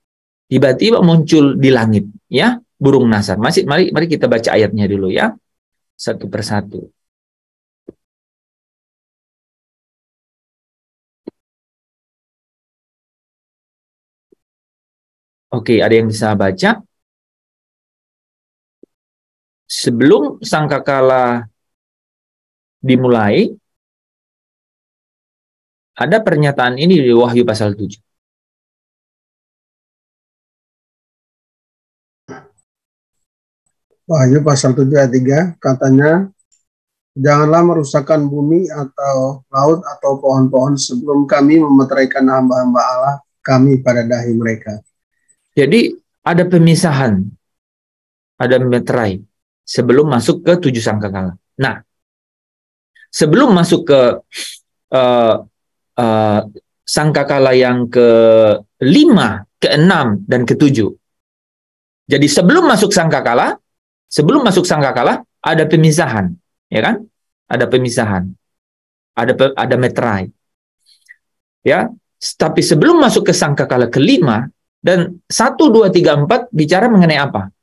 tiba-tiba muncul di langit, ya, burung nasar. Mari kita baca ayatnya dulu, ya, satu persatu. Oke, ada yang bisa baca? Sebelum sangkakala dimulai, ada pernyataan ini di Wahyu pasal 7. Wahyu pasal 7 ayat 3 katanya, janganlah merusakkan bumi atau laut atau pohon-pohon sebelum kami memeteraikan hamba-hamba Allah kami pada dahi mereka. Jadi ada pemisahan, ada meterai sebelum masuk ke tujuh sangkakala. Nah, sebelum masuk ke sangkakala yang ke-5, ke-6, dan ke-7. Jadi sebelum masuk sangkakala ada pemisahan, ya kan? Ada pemisahan, ada meterai, ya. Tapi sebelum masuk ke sangkakala ke-5 dan 1, 2, 3, 4 bicara mengenai apa?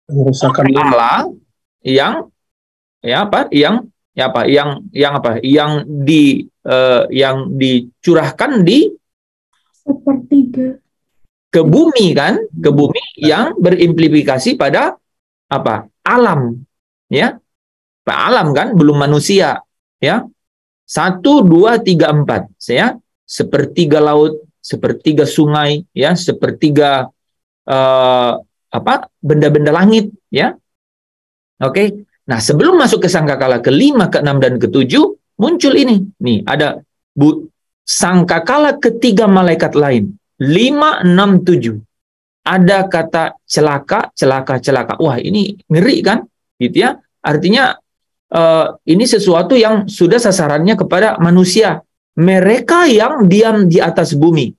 Merusakan Allah yang yang dicurahkan di sepertiga ke bumi, kan, ke bumi yang berimplikasi pada apa? Alam, ya, Pak, alam, kan, belum manusia, ya. 1, 2, 3, 4, ya, sepertiga laut, sepertiga sungai, ya, sepertiga benda-benda langit, ya. Oke. Nah, sebelum masuk ke sangkakala ke-5, ke-6 dan ke-7, muncul ini. Nih, ada sangkakala ketiga malaikat lain. 5, 6, 7. Ada kata celaka, celaka, celaka. Wah, ini ngeri kan? Gitu ya. Artinya ini sesuatu yang sudah sasarannya kepada manusia. Mereka yang diam di atas bumi.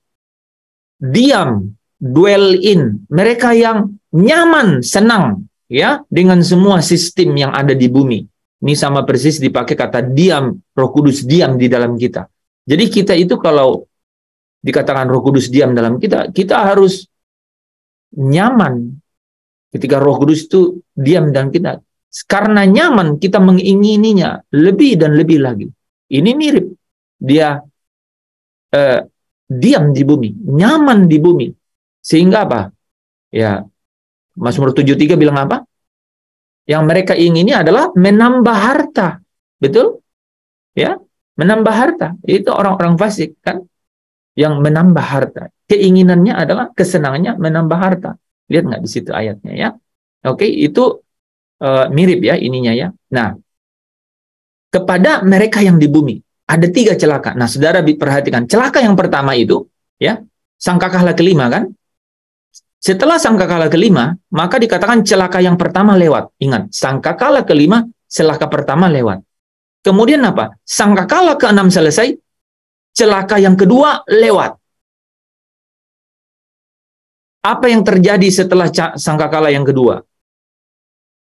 Diam, dwell in. Mereka yang nyaman, senang ya dengan semua sistem yang ada di bumi. Ini sama persis dipakai kata diam, Roh Kudus diam di dalam kita. Jadi kita itu kalau dikatakan Roh Kudus diam dalam kita, kita harus nyaman ketika Roh Kudus itu diam dalam kita. Karena nyaman, kita mengingininya lebih dan lebih lagi. Ini mirip. Dia diam di bumi, nyaman di bumi. Sehingga apa? Ya, Mazmur 73 bilang apa? Yang mereka ingini adalah menambah harta. Betul? Ya, menambah harta. Itu orang-orang fasik kan? Yang menambah harta. Keinginannya adalah kesenangannya menambah harta. Lihat nggak di situ ayatnya ya? Oke, itu mirip ya ininya ya. Nah, kepada mereka yang di bumi ada 3 celaka. Nah, saudara perhatikan celaka yang pertama itu ya sangkakala ke-5 kan. Setelah sangkakala ke-5 maka dikatakan celaka yang pertama lewat. Ingat, sangkakala ke-5 celaka pertama lewat. Kemudian apa? Sangkakala ke-6 selesai, celaka yang kedua lewat. Apa yang terjadi setelah sangkakala yang kedua?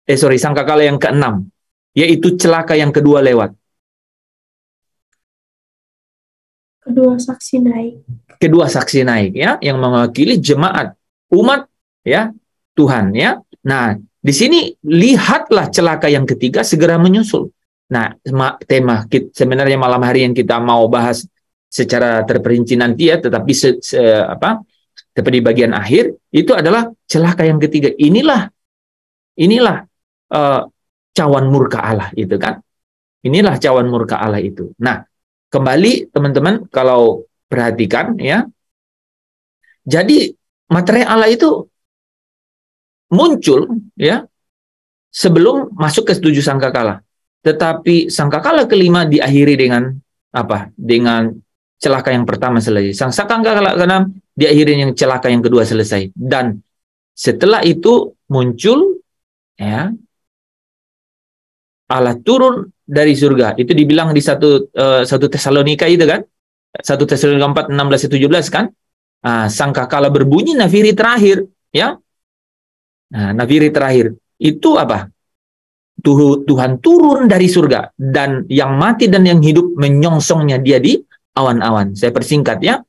Sangkakala yang ke-6, yaitu celaka yang kedua lewat. Kedua saksi naik. Kedua saksi naik ya, yang mewakili jemaat umat ya Tuhan ya. Nah, di sini lihatlah celaka yang ketiga segera menyusul. Nah, tema sebenarnya malam hari yang kita mau bahas secara terperinci nanti ya, tetapi tapi di bagian akhir itu adalah celaka yang ketiga. Inilah cawan murka Allah itu kan. Inilah cawan murka Allah itu. Nah, kembali teman-teman kalau perhatikan ya. Jadi materi Allah itu muncul ya sebelum masuk ke 7 sangkakala. Tetapi sangkakala ke-5 diakhiri dengan apa? Dengan celaka yang pertama selesai. Sangkakala ke-6 diakhiri yang celaka yang kedua selesai. Dan setelah itu muncul ya Allah turun dari surga. Itu dibilang di 1 Tesalonika itu kan. 1 Tesalonika 4, 16-17 kan. Sangkakala berbunyi nafiri terakhir. Ya. Nah, nafiri terakhir. Itu apa? Tuhan turun dari surga. Dan yang mati dan yang hidup menyongsongnya dia di awan-awan. Saya persingkat ya.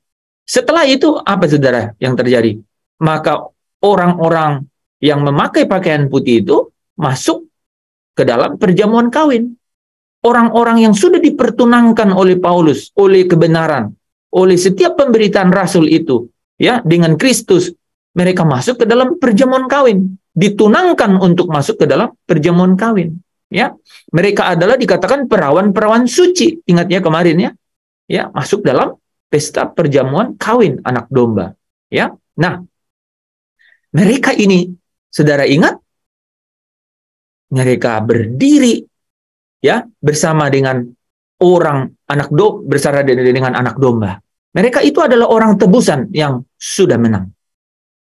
Setelah itu apa saudara yang terjadi? Maka orang-orang yang memakai pakaian putih itu masuk ke dalam perjamuan kawin. Orang-orang yang sudah dipertunangkan oleh Paulus, oleh kebenaran, oleh setiap pemberitaan Rasul itu, ya dengan Kristus, mereka masuk ke dalam perjamuan kawin, ditunangkan untuk masuk ke dalam perjamuan kawin. Ya, mereka adalah dikatakan perawan-perawan suci. Ingat ya kemarin ya, masuk dalam pesta perjamuan kawin anak domba. Ya, nah mereka ini, saudara ingat? Mereka berdiri ya bersama dengan bersama dengan anak domba. Mereka itu adalah orang tebusan yang sudah menang.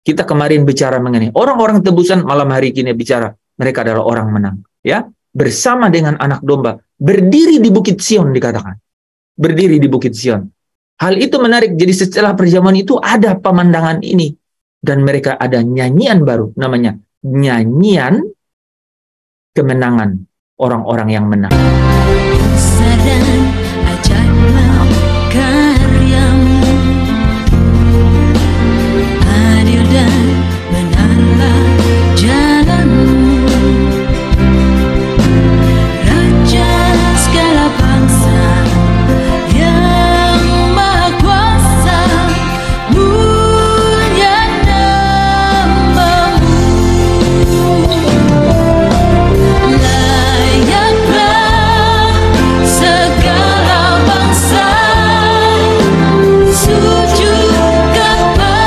Kita kemarin bicara mengenai orang-orang tebusan, malam hari ini bicara mereka adalah orang menang, ya. Bersama dengan anak domba, berdiri di Bukit Sion dikatakan. Berdiri di Bukit Sion. Hal itu menarik. Jadi setelah perjamuan itu ada pemandangan ini dan mereka ada nyanyian baru namanya nyanyian kemenangan orang-orang yang menang. Sadar ajaib karyamu, adil dan benarlah jalanmu, Raja segala bangsa yang maha kuasa, mulia namamu. Sujud kepadamu.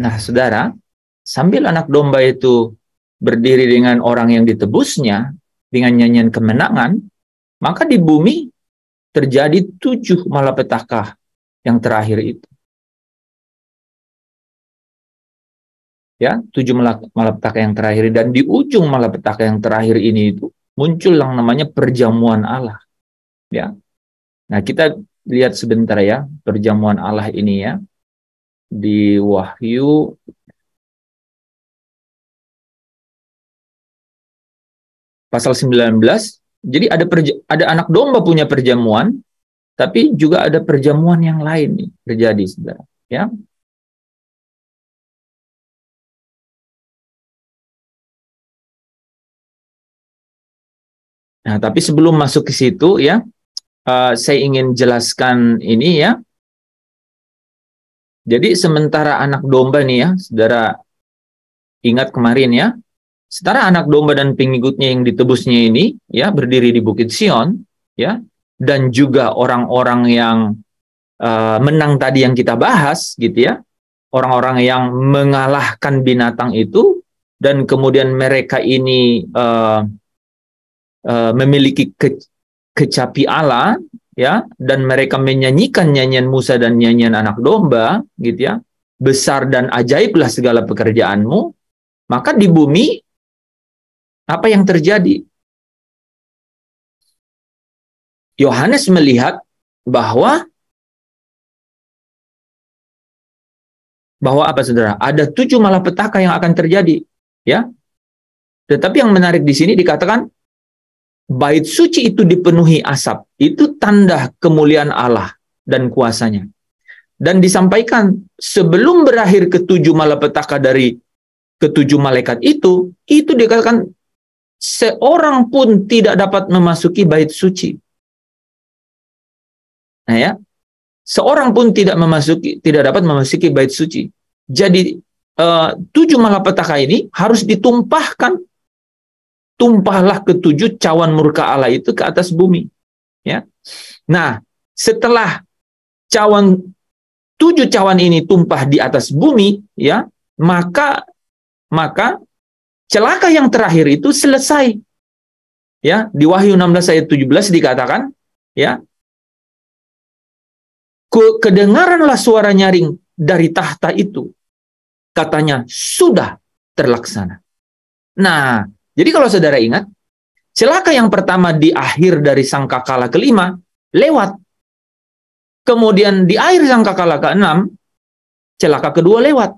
Nah, saudara, sambil anak domba itu berdiri dengan orang yang ditebusnya, dengan nyanyian kemenangan, maka di bumi terjadi 7 malapetaka yang terakhir itu. Ya, 7 malapetaka yang terakhir, dan di ujung malapetaka yang terakhir ini itu muncul yang namanya perjamuan Allah. Ya. Nah, kita lihat sebentar ya perjamuan Allah ini ya di Wahyu pasal 19. Jadi ada anak domba punya perjamuan, tapi juga ada perjamuan yang lain nih terjadi, saudara. Ya. Nah, tapi sebelum masuk ke situ ya, saya ingin jelaskan ini ya. Jadi sementara anak domba nih ya, saudara ingat kemarin ya, setara anak domba dan pengikutnya yang ditebusnya ini ya berdiri di Bukit Sion ya, dan juga orang-orang yang menang tadi yang kita bahas gitu ya, orang-orang yang mengalahkan binatang itu, dan kemudian mereka ini memiliki kecapi Allah ya, dan mereka menyanyikan nyanyian Musa dan nyanyian anak domba gitu ya, besar dan ajaiblah segala pekerjaanmu. Maka di bumi apa yang terjadi? Yohanes melihat bahwa apa, saudara? Ada 7 malapetaka yang akan terjadi ya. Tetapi yang menarik di sini dikatakan bait suci itu dipenuhi asap. Itu tanda kemuliaan Allah dan kuasanya. Dan disampaikan sebelum berakhir ke-7 malapetaka dari ke-7 malaikat itu dikatakan seorang pun tidak dapat memasuki bait suci. Nah ya, seorang pun tidak dapat memasuki bait suci. Jadi 7 malapetaka ini harus ditumpahkan. Tumpahlah ke-7 cawan murka Allah itu ke atas bumi. Ya. Nah, setelah 7 cawan ini tumpah di atas bumi, ya, maka celaka yang terakhir itu selesai. Ya, di Wahyu 16 ayat 17 dikatakan, ya, kedengaranlah suara nyaring dari tahta itu. Katanya, sudah terlaksana. Nah, jadi kalau saudara ingat, celaka yang pertama di akhir dari sangkakala kelima, lewat. Kemudian di akhir sangkakala ke-6, celaka kedua lewat.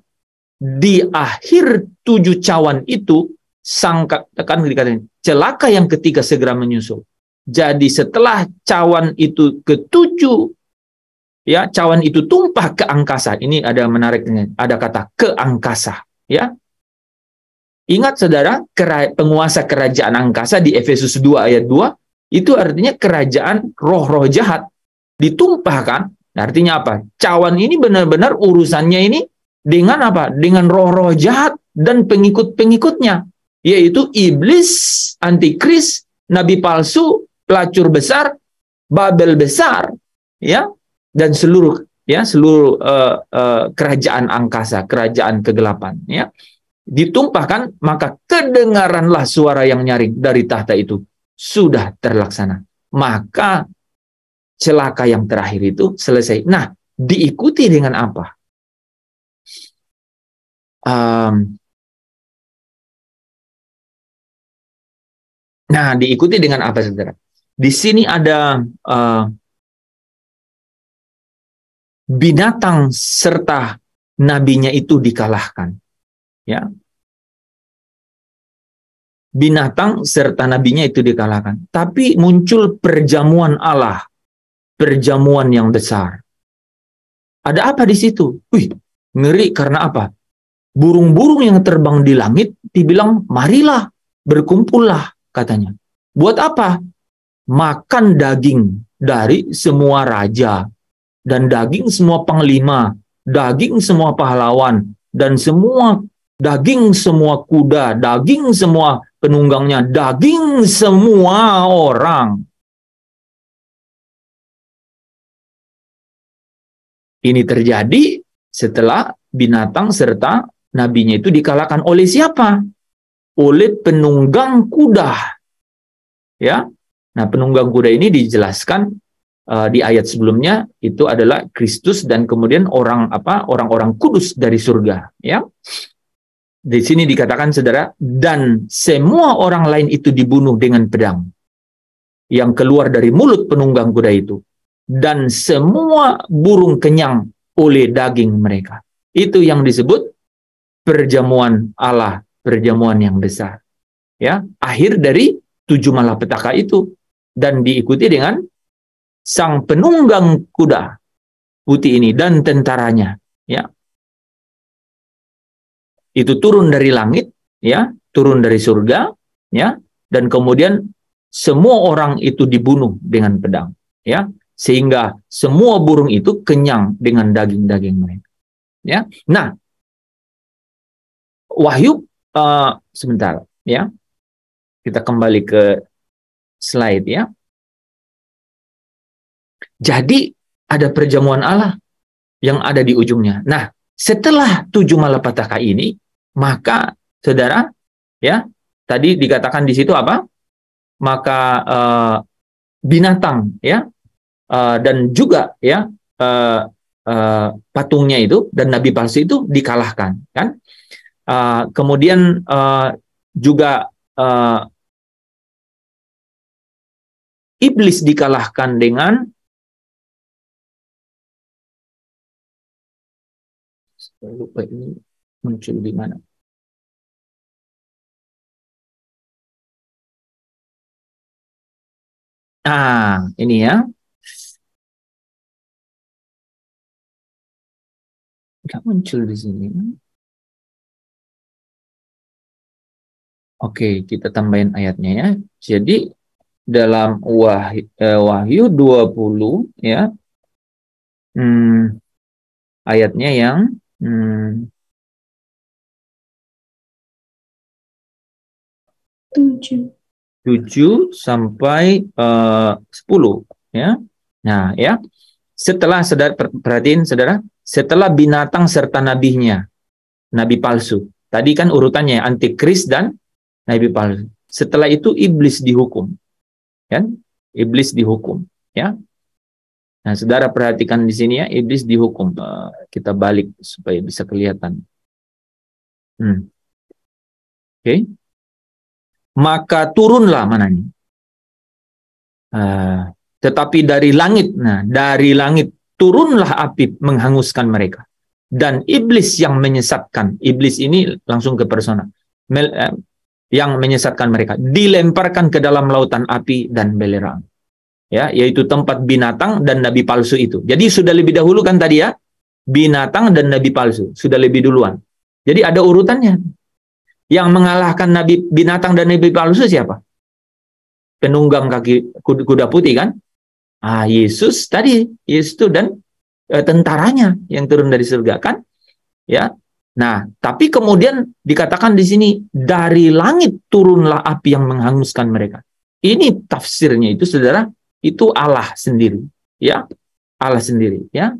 Di akhir 7 cawan itu, celaka yang ketiga segera menyusul. Jadi setelah cawan itu ke-7, ya, cawan itu tumpah ke angkasa. Ini ada menariknya, ada kata ke angkasa, ya. Ingat saudara, penguasa kerajaan angkasa di Efesus 2 ayat 2, itu artinya kerajaan roh-roh jahat. Ditumpahkan, artinya apa? Cawan ini benar-benar urusannya ini dengan apa? Dengan roh-roh jahat dan pengikut-pengikutnya. Yaitu iblis, antikris, nabi palsu, pelacur besar, Babel besar, ya, dan seluruh kerajaan angkasa, kerajaan kegelapan, ya. Ditumpahkan, maka kedengaranlah suara yang nyaring dari tahta itu, sudah terlaksana. Maka celaka yang terakhir itu selesai. Nah, diikuti dengan apa? Nah, diikuti dengan apa, saudara? Di sini ada binatang serta nabinya itu dikalahkan. Ya, binatang serta nabinya itu dikalahkan. Tapi muncul perjamuan Allah, perjamuan yang besar. Ada apa di situ? Wih, ngeri karena apa? Burung-burung yang terbang di langit dibilang, marilah, berkumpullah, katanya. Buat apa? Makan daging dari semua raja, dan daging semua panglima, daging semua pahlawan, dan daging semua kuda, daging semua penunggangnya, daging semua orang. Ini terjadi setelah binatang serta nabinya itu dikalahkan oleh siapa? Oleh penunggang kuda. Ya. Nah, penunggang kuda ini dijelaskan di ayat sebelumnya itu adalah Kristus dan kemudian orang-orang kudus dari surga, ya. Di sini dikatakan saudara, dan semua orang lain itu dibunuh dengan pedang yang keluar dari mulut penunggang kuda itu, dan semua burung kenyang oleh daging mereka. Itu yang disebut perjamuan Allah, perjamuan yang besar. Ya, akhir dari 7 malapetaka itu, dan diikuti dengan sang penunggang kuda putih ini dan tentaranya, ya. Itu turun dari langit, ya, turun dari surga, ya, dan kemudian semua orang itu dibunuh dengan pedang, ya, sehingga semua burung itu kenyang dengan daging-daging mereka, ya. Nah, Wahyu sebentar, ya, kita kembali ke slide, ya. Jadi ada perjamuan Allah yang ada di ujungnya. Nah, setelah 7 malapetaka ini, maka saudara, ya, tadi dikatakan di situ apa? Maka binatang, ya, dan juga, ya, patungnya itu dan nabi palsu itu dikalahkan, kan? Kemudian juga iblis dikalahkan dengan lupa ini muncul di mana. Ini ya. Nggak muncul di sini. Oke, kita tambahin ayatnya ya. Jadi dalam Wahyu 20 ya. Ayatnya yang 7 sampai 10 ya. Nah, ya. Setelah perhatiin saudara, setelah binatang serta nabinya, nabi palsu. Tadi kan urutannya antikris dan nabi palsu. Setelah itu iblis dihukum. Kan? Iblis dihukum, ya. Nah, saudara perhatikan di sini ya, iblis dihukum. Kita balik supaya bisa kelihatan. Oke. Maka turunlah mana nih? Tetapi dari langit, nah dari langit turunlah api menghanguskan mereka. Dan iblis yang menyesatkan, iblis ini langsung ke persona, yang menyesatkan mereka, dilemparkan ke dalam lautan api dan belerang. Ya, yaitu tempat binatang dan nabi palsu itu. Jadi sudah lebih dahulu kan tadi ya, binatang dan nabi palsu sudah lebih duluan. Jadi ada urutannya. Yang mengalahkan nabi binatang dan nabi palsu siapa? Penunggang kaki kuda putih kan? Yesus tadi, Yesus itu dan tentaranya yang turun dari surga kan? Ya. Nah, tapi kemudian dikatakan di sini dari langit turunlah api yang menghanguskan mereka. Ini tafsirnya itu saudara, itu Allah sendiri, ya. Allah sendiri, ya.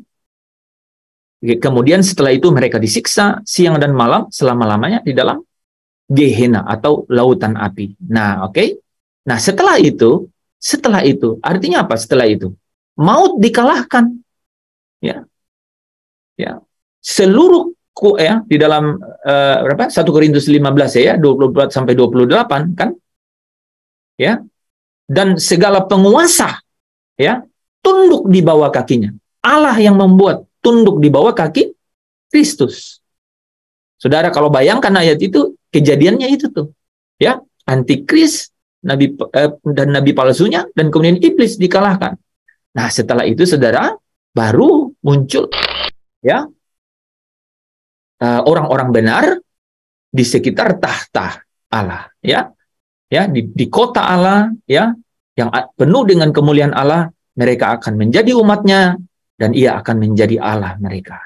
Kemudian setelah itu mereka disiksa siang dan malam selama-lamanya di dalam Gehenna atau lautan api. Nah, oke. Nah, setelah itu artinya apa setelah itu? Maut dikalahkan. Ya. Ya. Seluruh ya di dalam 1 Korintus 15 ya, 24 sampai 28 kan? Ya. Dan segala penguasa ya tunduk di bawah kakinya. Allah yang membuat tunduk di bawah kaki Kristus. Saudara kalau bayangkan ayat itu, kejadiannya itu tuh. Ya, antikris, nabi dan nabi palsunya dan kemudian iblis dikalahkan. Nah, setelah itu saudara baru muncul ya orang-orang benar di sekitar tahta Allah, ya. Ya, di kota Allah ya yang penuh dengan kemuliaan Allah, mereka akan menjadi umatnya dan ia akan menjadi Allah mereka.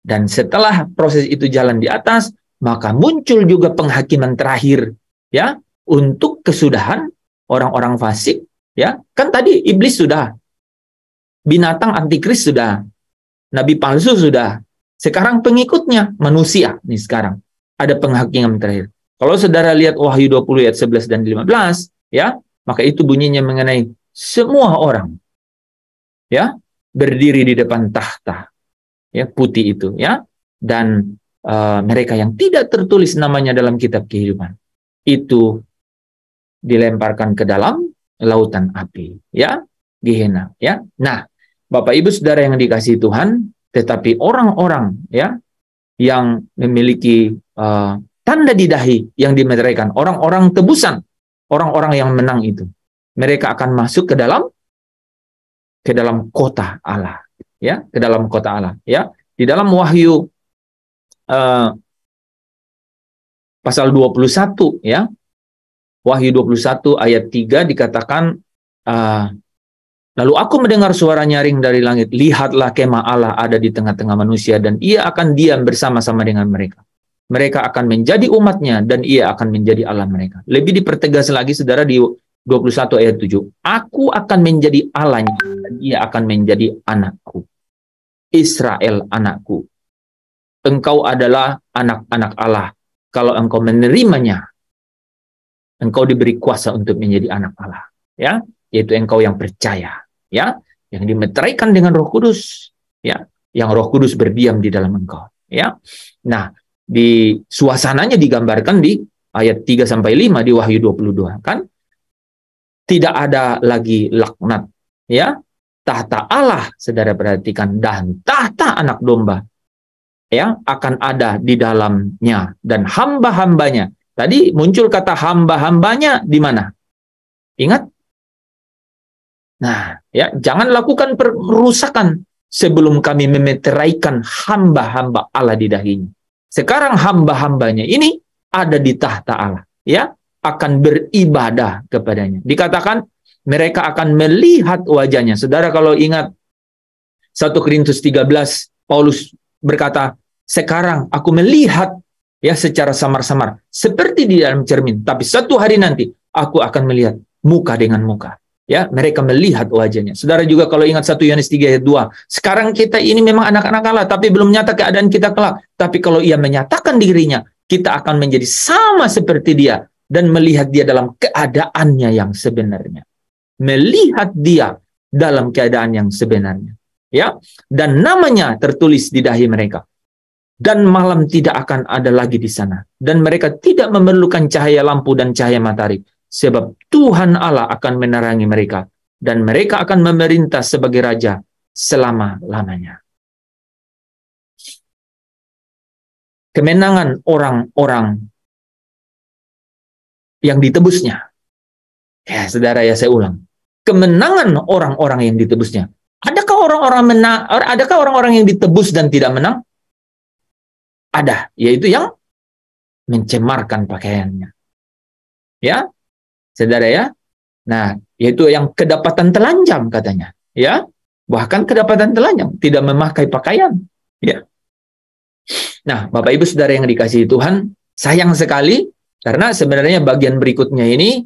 Dan setelah proses itu jalan di atas, maka muncul juga penghakiman terakhir ya untuk kesudahan orang-orang fasik ya. Kan tadi iblis sudah, binatang antikris sudah, nabi palsu sudah, Sekarang pengikutnya manusia nih sekarang. Ada penghakiman terakhir. Kalau saudara lihat Wahyu 20 ayat 11 dan 15, ya, maka itu bunyinya mengenai semua orang, ya, berdiri di depan tahta, ya, putih itu, ya, dan mereka yang tidak tertulis namanya dalam kitab kehidupan itu dilemparkan ke dalam lautan api, ya, Gehenna, ya. Nah, Bapak Ibu Saudara yang dikasihi Tuhan, tetapi orang-orang, ya, yang memiliki tanda di dahi yang dimeteraikan, orang-orang tebusan, orang-orang yang menang itu, mereka akan masuk ke dalam kota Allah, ya, ke dalam kota Allah, ya. Di dalam Wahyu pasal 21, ya, Wahyu 21 ayat 3 dikatakan, lalu aku mendengar suara nyaring dari langit, lihatlah kemah Allah ada di tengah-tengah manusia, dan ia akan diam bersama-sama dengan mereka. Mereka akan menjadi umatnya, dan ia akan menjadi Allah mereka. Lebih dipertegas lagi, saudara, di 21 ayat 7. Aku akan menjadi Allahnya, dan ia akan menjadi anakku. Israel anakku. Engkau adalah anak-anak Allah. Kalau engkau menerimanya, engkau diberi kuasa untuk menjadi anak Allah. Ya, yaitu engkau yang percaya, ya, yang dimeteraikan dengan Roh Kudus, ya, yang Roh Kudus berdiam di dalam engkau, ya. Nah, di suasananya digambarkan di ayat 3 sampai 5 di Wahyu 22, kan? Tidak ada lagi laknat, ya. Tahta Allah, saudara perhatikan, dan tahta anak domba, ya, akan ada di dalamnya, dan hamba-hambanya. Tadi muncul kata hamba-hambanya di mana? Ingat? Nah, ya, jangan lakukan perusakan sebelum kami memeteraikan hamba-hamba Allah di dahinya. Sekarang hamba-hambanya ini ada di tahta Allah, ya, akan beribadah kepadanya. Dikatakan mereka akan melihat wajahnya. Saudara kalau ingat 1 Korintus 13, Paulus berkata, sekarang aku melihat, ya, secara samar-samar seperti di dalam cermin, tapi satu hari nanti aku akan melihat muka dengan muka. Ya, mereka melihat wajahnya. Saudara juga kalau ingat 1 Yohanes 3 ayat 2, sekarang kita ini memang anak-anak Allah, tapi belum nyata keadaan kita kelak. Tapi kalau ia menyatakan dirinya, kita akan menjadi sama seperti dia dan melihat dia dalam keadaannya yang sebenarnya. Melihat dia dalam keadaan yang sebenarnya. Ya, dan namanya tertulis di dahi mereka. Dan malam tidak akan ada lagi di sana. Dan mereka tidak memerlukan cahaya lampu dan cahaya matahari. Sebab Tuhan Allah akan menerangi mereka, dan mereka akan memerintah sebagai raja selama-lamanya. Kemenangan orang-orang yang ditebusnya. Ya, saudara, ya, saya ulang. Kemenangan orang-orang yang ditebusnya. Adakah orang-orang yang ditebus dan tidak menang? Ada, yaitu yang mencemarkan pakaiannya. Ya, saudara, ya. Nah, yaitu yang kedapatan telanjang katanya, ya. Bahkan kedapatan telanjang, tidak memakai pakaian, ya. Nah, Bapak Ibu Saudara yang dikasihi Tuhan, sayang sekali karena sebenarnya bagian berikutnya ini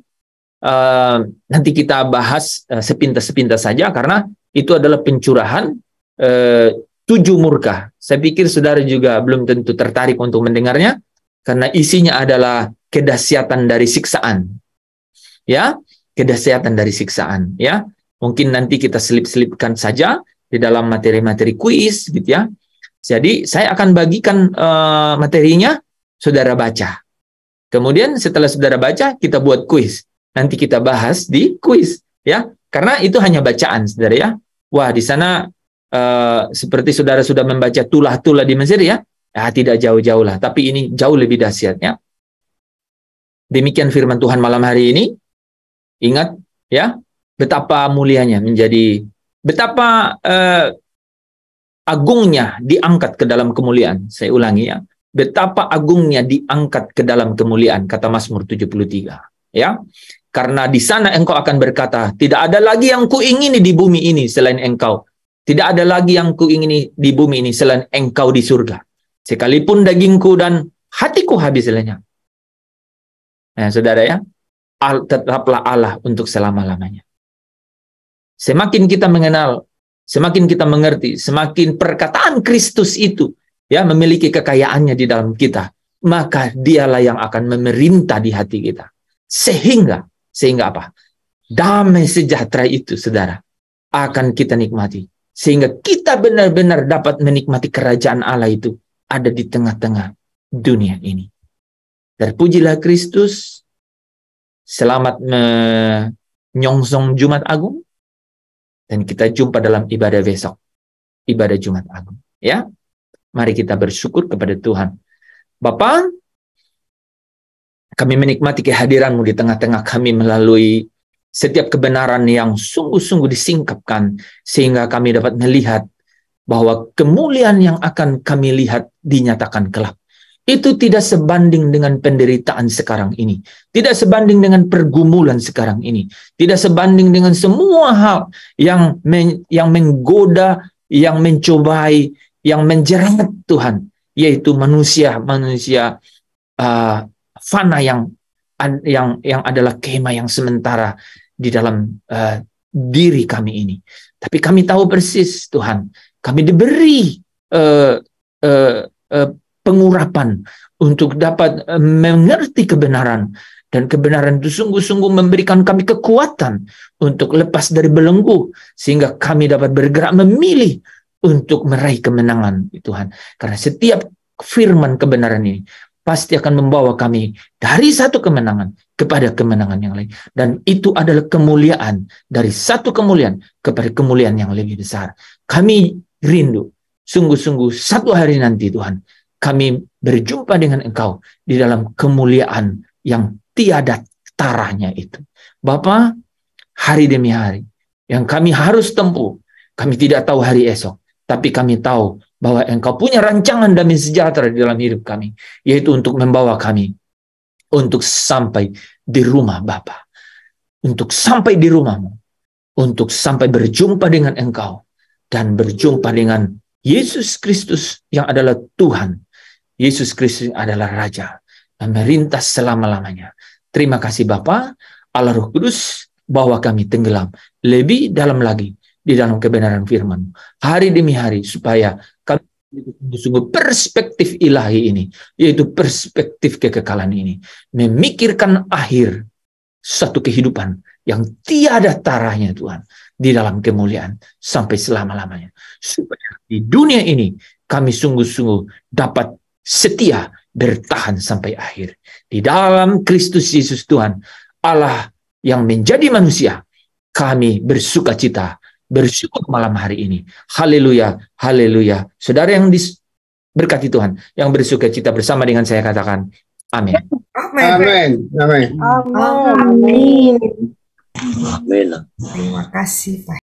nanti kita bahas sepintas-sepintas saja, karena itu adalah pencurahan 7 murka. Saya pikir saudara juga belum tentu tertarik untuk mendengarnya, karena isinya adalah kedahsyatan dari siksaan. Ya, kedahsyatan dari siksaan, ya. Mungkin nanti kita selip-selipkan saja di dalam materi-materi kuis, gitu ya. Jadi saya akan bagikan materinya, saudara baca. Kemudian setelah saudara baca, kita buat kuis. Nanti kita bahas di kuis, ya. Karena itu hanya bacaan, saudara, ya. Wah, di sana seperti saudara sudah membaca tulah-tulah di Mesir, ya. Ya, tidak jauh-jauh lah, tapi ini jauh lebih dahsyat, ya. Demikian firman Tuhan malam hari ini. Ingat, ya, betapa mulianya menjadi, betapa agungnya diangkat ke dalam kemuliaan. Saya ulangi, ya, betapa agungnya diangkat ke dalam kemuliaan, kata Mazmur 73, ya. Karena di sana engkau akan berkata, tidak ada lagi yang kuingini di bumi ini selain engkau. Tidak ada lagi yang kuingini di bumi ini selain engkau di surga. Sekalipun dagingku dan hatiku habis lenyap. Nah, saudara, ya, tetaplah Allah untuk selama-lamanya. Semakin kita mengenal, semakin kita mengerti, semakin perkataan Kristus itu ya, memiliki kekayaannya di dalam kita, maka dialah yang akan memerintah di hati kita. Sehingga apa? Damai sejahtera itu, saudara, akan kita nikmati. Sehingga kita benar-benar dapat menikmati kerajaan Allah itu ada di tengah-tengah dunia ini. Terpujilah Kristus. Selamat menyongsong Jumat Agung. Dan kita jumpa dalam ibadah besok. Ibadah Jumat Agung. Ya, mari kita bersyukur kepada Tuhan. Bapa, kami menikmati kehadiran-Mu di tengah-tengah kami melalui setiap kebenaran yang sungguh-sungguh disingkapkan, sehingga kami dapat melihat bahwa kemuliaan yang akan kami lihat dinyatakan kelak. Itu tidak sebanding dengan penderitaan sekarang ini. Tidak sebanding dengan pergumulan sekarang ini. Tidak sebanding dengan semua hal yang menggoda, yang mencobai, yang menjerat Tuhan. Yaitu manusia fana yang adalah kemah yang sementara di dalam diri kami ini. Tapi kami tahu persis, Tuhan, kami diberi pengurapan untuk dapat mengerti kebenaran, dan kebenaran itu sungguh-sungguh memberikan kami kekuatan untuk lepas dari belenggu, sehingga kami dapat bergerak memilih untuk meraih kemenangan, Tuhan. Karena setiap firman kebenaran ini pasti akan membawa kami dari satu kemenangan kepada kemenangan yang lain. Dan itu adalah kemuliaan, dari satu kemuliaan kepada kemuliaan yang lebih besar. Kami rindu, sungguh-sungguh satu hari nanti, Tuhan, kami berjumpa dengan Engkau di dalam kemuliaan yang tiada taranya itu. Bapa, hari demi hari yang kami harus tempuh, kami tidak tahu hari esok, tapi kami tahu bahwa Engkau punya rancangan damai sejahtera di dalam hidup kami, yaitu untuk membawa kami untuk sampai di rumah Bapa, untuk sampai di rumah-Mu, untuk sampai berjumpa dengan Engkau dan berjumpa dengan Yesus Kristus yang adalah Tuhan. Yesus Kristus adalah Raja dan merintah selama-lamanya. Terima kasih Bapa, Allah Roh Kudus, bawa kami tenggelam lebih dalam lagi di dalam kebenaran firman hari demi hari, supaya kami sungguh perspektif ilahi ini, yaitu perspektif kekekalan ini, memikirkan akhir satu kehidupan yang tiada taranya, Tuhan, di dalam kemuliaan sampai selama-lamanya, supaya di dunia ini kami sungguh-sungguh dapat setia bertahan sampai akhir di dalam Kristus Yesus Tuhan Allah yang menjadi manusia. Kami bersukacita, bersyukur malam hari ini. Haleluya, haleluya. Saudara yang diberkati Tuhan, yang bersukacita bersama dengan saya, katakan amin. Amin. Amin. Amin. Amin. Terima kasih Pak.